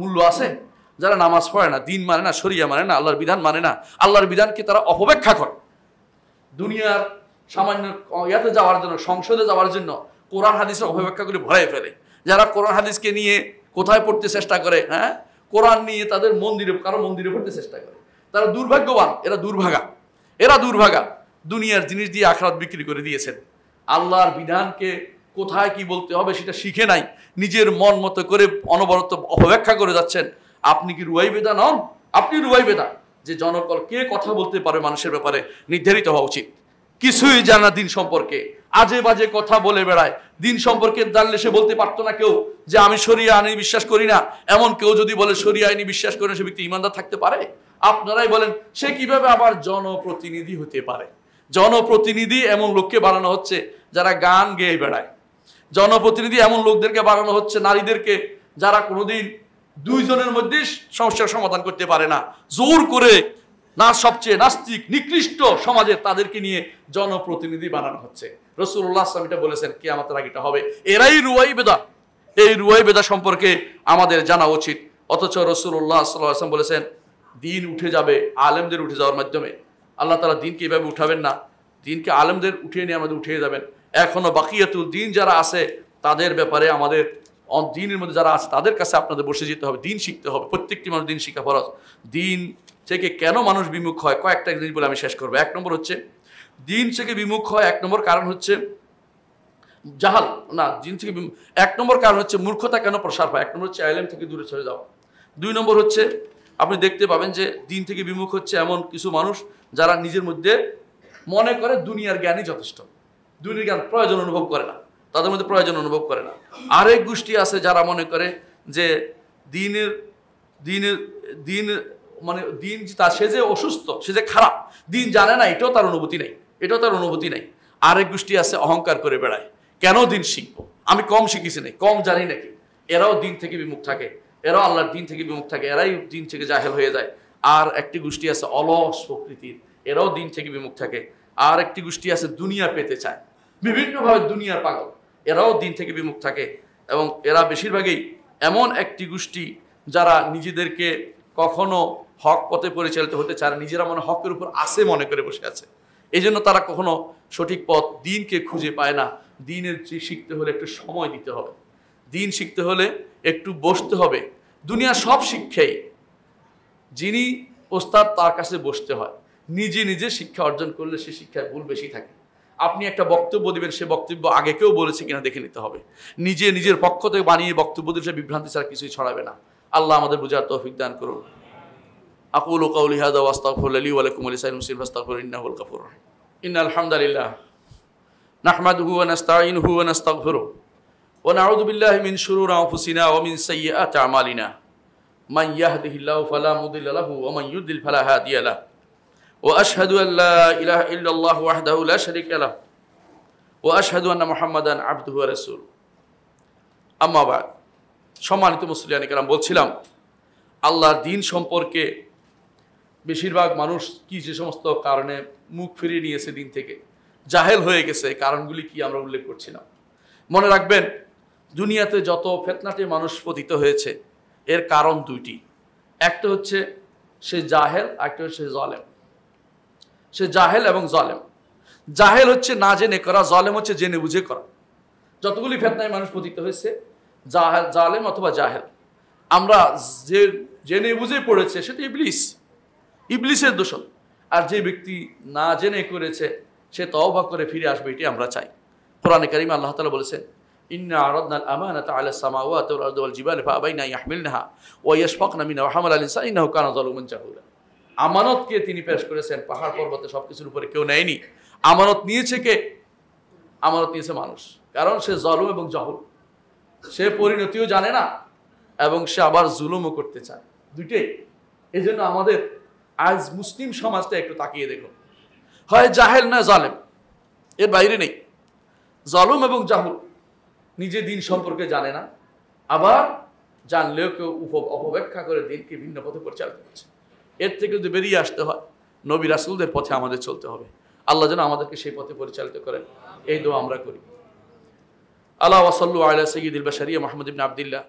মূল্য আছে? যারা নামাজ পড়ে না, দিন মানে না, শরিয়া মানে না, আল্লাহর বিধান মানে না, আল্লাহর বিধানকে তারা অপব্যাখ্যা করে, দুনিয়ার সামান্য ইয়াতে যাওয়ার জন্য, সংসদে যাওয়ার জন্য কোরআন হাদিসের অপব্যাখ্যা করে ভরাই ফেলে। যারা কোরআন হাদিসকে নিয়ে কোথায় পড়তে চেষ্টা করে, হ্যাঁ, কোরআন নিয়ে তাদের কারো মন্দিরে পড়তে চেষ্টা করে, তারা দুর্ভাগ্যবান, এরা দুর্ভাগা দুনিয়ার জিনিস দিয়ে আখিরাত বিক্রি করে দিয়েছেন। আল্লাহর বিধানকে কোথায় কি বলতে হবে সেটা শিখে নাই, নিজের মন মতো করে অনবরত অপব্যাখ্যা করে যাচ্ছেন। আপনি কি রুয়াইবেদা নন? আপনি রুয়াইবেদা যে জনকল কে কথা বলতে পারে মানুষের ব্যাপারে নির্ধারিত হওয়া উচিত। কিছুই জানা দিন সম্পর্কে, আজে বাজে কথা বলে বেড়ায়। দিন সম্পর্কে জানলে সে বলতে পারতো না কেউ যে আমি শরিয়া আইনি বিশ্বাস করি না। এমন কেউ যদি বলে শরিয়া আইনি বিশ্বাস করে, সে ব্যক্তি ইমানদার থাকতে পারে? আপনারাই বলেন সে কিভাবে আবার জনপ্রতিনিধি হতে পারে? জনপ্রতিনিধি এমন লোককে বানানো হচ্ছে যারা গান গেয়ে বেড়ায়। জনপ্রতিনিধি এমন লোকদেরকে বানানো হচ্ছে, নারীদেরকে, যারা কোনোদিন দুইজনের মধ্যে সমস্যার সমাধান করতে পারে না, জোর করে না সবচেয়ে নাস্তিক নিকৃষ্ট সমাজের তাদেরকে নিয়ে জনপ্রতিনিধি বানানো হচ্ছে। রাসূলুল্লাহ সাল্লাল্লাহু আলাইহি ওয়াসাল্লাম এটা বলেছেন, কিয়ামতের আগে এটা হবে। এরাই রুয়াইবেদা। এই রুয়াইবেদা সম্পর্কে আমাদের জানা উচিত। অথচ রাসূলুল্লাহ সাল্লাল্লাহু আলাইহি ওয়াসাল্লাম বলেছেন দিন উঠে যাবে আলেমদের উঠে যাওয়ার মাধ্যমে। আল্লাহ তাআলা দিনকে এভাবে উঠাবেন না, দিনকে আলেমদের উঠিয়ে নিয়ে আমাদের উঠিয়ে যাবেন। এখনো বাকিয়াতুল দিন যারা আছে তাদের ব্যাপারে আমাদের দিনের মধ্যে যারা আছে তাদের কাছে আপনাদের বসে যেতে হবে, দিন শিখতে হবে। প্রত্যেকটি মানুষ দিন শিখা ফরজ। দিন থেকে কেন মানুষ বিমুখ হয়, কয়েকটা জিনিস বলে আমি শেষ করবো। এক নম্বর হচ্ছে দিন থেকে বিমুখ হয়, এক নম্বর কারণ হচ্ছে জাহাল না, দিন থেকে এক নম্বর কারণ হচ্ছে মূর্খতা কেন প্রসার পায়। এক নম্বর হচ্ছে ইলম থেকে দূরে চলে যাওয়া। দুই নম্বর হচ্ছে আপনি দেখতে পাবেন যে দিন থেকে বিমুখ হচ্ছে এমন কিছু মানুষ যারা নিজের মধ্যে মনে করে দুনিয়ার জ্ঞানই যথেষ্ট, দুনিয়ার জ্ঞান প্রয়োজন অনুভব করে না, তাদের মধ্যে প্রয়োজন অনুভব করে না। আরেক গোষ্ঠী আছে যারা মনে করে যে দিনের দিনের দিন মানে দিন সে যে অসুস্থ, সে যে খারাপ, দিন জানে না, এটাও তার অনুভূতি নেই। আরেক গোষ্ঠী আছে অহংকার করে বেড়ায়, কেন দিন শিখবো, আমি কম শিখেছি নাকি, কম জানি নাকি। এরাও দিন থেকে বিমুখ থাকে, এরাও আল্লাহর দিন থেকে বিমুখ থাকে, এরাই দিন থেকে জাহেল হয়ে যায়। আর একটি গোষ্ঠী আছে অলস প্রকৃতির, এরাও দিন থেকে বিমুখ থাকে। আর একটি গোষ্ঠী আছে দুনিয়া পেতে চায়, বিভিন্নভাবে দুনিয়ার পাগল, এরাও দিন থেকে বিমুখ থাকে। এবং এরা বেশিরভাগই এমন একটি গোষ্ঠী যারা নিজেদেরকে কখনো হক পথে পরিচালিত হতে চায়, নিজেরা মনে হকের উপর আসে মনে করে বসে আছে। এই জন্য তারা কখনো সঠিক পথ দিনকে খুঁজে পায় না। দিনের শিখতে হলে একটু সময় দিতে হবে, দিন শিখতে হলে একটু বসতে হবে। দুনিয়া সব শিক্ষাই যিনি ওস্তাদ তার কাছে বসতে হয়। নিজে নিজে শিক্ষা অর্জন করলে সে শিক্ষায় ভুল বেশি থাকে। আপনি একটা বক্তব্য দিবেন, সে বক্তব্য আগে কেউ বলেছে কিনা দেখে নিতে হবে। নিজের পক্ষ থেকে বানিয়ে বক্তব্য দিলে সে বিভ্রান্তি ছাড়া কিছুই ছড়াবে না। আল্লাহ আমাদের বুঝার তৌফিক দান করুন। আকুলু কাউলি হাযা ওয়া আস্তাগফিরুল্লাহ লি ওয়া লাকুম ওয়া লিসাইরিল মুসলিমিন ফাস্তাগফিরুহু ইন্নাহুল গফুরুর রাহিম। ইন্নাল হামদালিল্লাহ নাহমাদুহু ওয়া নাস্তাঈনুহু ওয়া নাস্তাগফিরুহু ওয়া নাউযু বিল্লাহি মিন শুরুরি আনফুসিনা ওয়া মিন সাইয়্যাতি আমালিনা। মান ইয়াহদিহিল্লাহু ফালা মুদিল্লা লাহু ওয়া মান ইউদ্লিল ফালা হাদিয়া লাহু। ওয়া আশহাদু আল লা ইলাহা ইল্লাল্লাহু ওয়াহদাহু লা শারীকা লাহু ওয়া আশহাদু আন্না মুহাম্মাদান আবদুহু ওয়া রাসূলুহু। আম্মা বা'দ। সম্মানিত মুসলিয়ানে কেরাম, বলছিলাম আল্লাহর দিন সম্পর্কে বেশিরভাগ মানুষ কি যে সমস্ত কারণে মুখ ফিরিয়ে নিয়েছে দিন থেকে, জাহেল হয়ে গেছে, কারণগুলি কি আমরা উল্লেখ করছিলাম। মনে রাখবেন দুনিয়াতে যত ফিতনাতে মানুষ পতিত হয়েছে এর কারণ দুইটি। একটা হচ্ছে সে জাহেল, একটা হচ্ছে জালেম। সে জাহেল এবং জালেম। জাহেল হচ্ছে না জেনে করা, জালেম হচ্ছে জেনে বুঝে করা। যতগুলি ফিতনায় মানুষ পতিত হয়েছে জালেম অথবা জাহেল। আমরা যে জেনে বুঝে পড়েছে সেটা ইবলিসের দোষণ। আর যে ব্যক্তি না জেনে করেছে সে তওবা করে ফিরে আসবে, এটি আমরা চাই। কোরআনে কারিমে আল্লাহ তাআলা বলেছেন ইন্না আরাদনাল আমানাতা আলাস সামাওয়াতি ওয়াল আরদি ওয়াল জিবালি ফাআবাইনা আন ইয়াহমিলনাহা ওয়া ইয়াশফাকনা মিনহা ওয়া হামালাল ইনসানু ইন্নাহু কানা যালুমান জাহুলা। আমানতকে তিনি পেশ করেছেন, পাহাড় পর্বতে সবকিছুর উপরে কেউ নেয়নি। আমানত নিয়েছে কে? আমানত নিয়েছে মানুষ। কারণ সে জালিম এবং জাহুল, সে পরিণতিও জানে না এবং সে আবার জুলুমও করতে চায়, দুইটাই। এই জন্য আমাদের আজ মুসলিম সমাজটা একটু তাকিয়ে দেখুন, হয় জাহেল না জালেম, এর বাইরে নেই। জালুম এবং জাহুল নিজে দিন সম্পর্কে জানে না, আবার জানলেও কেউ অপব্যাখ্যা করে দিনকে ভিন্ন পথে পরিচালিত করছে। এর থেকে যদি বেরিয়ে আসতে হয় নবী রাসূলদের পথে আমাদের চলতে হবে। আল্লাহ যেন আমাদেরকে সেই পথে পরিচালিত করেন, এই দোয়া আমরা করি। আল্লাহ ওয়া সাল্লু আলা সাইয়্যিদিল বাশারিয়া মুহাম্মদ ইবনে আবদুল্লাহ।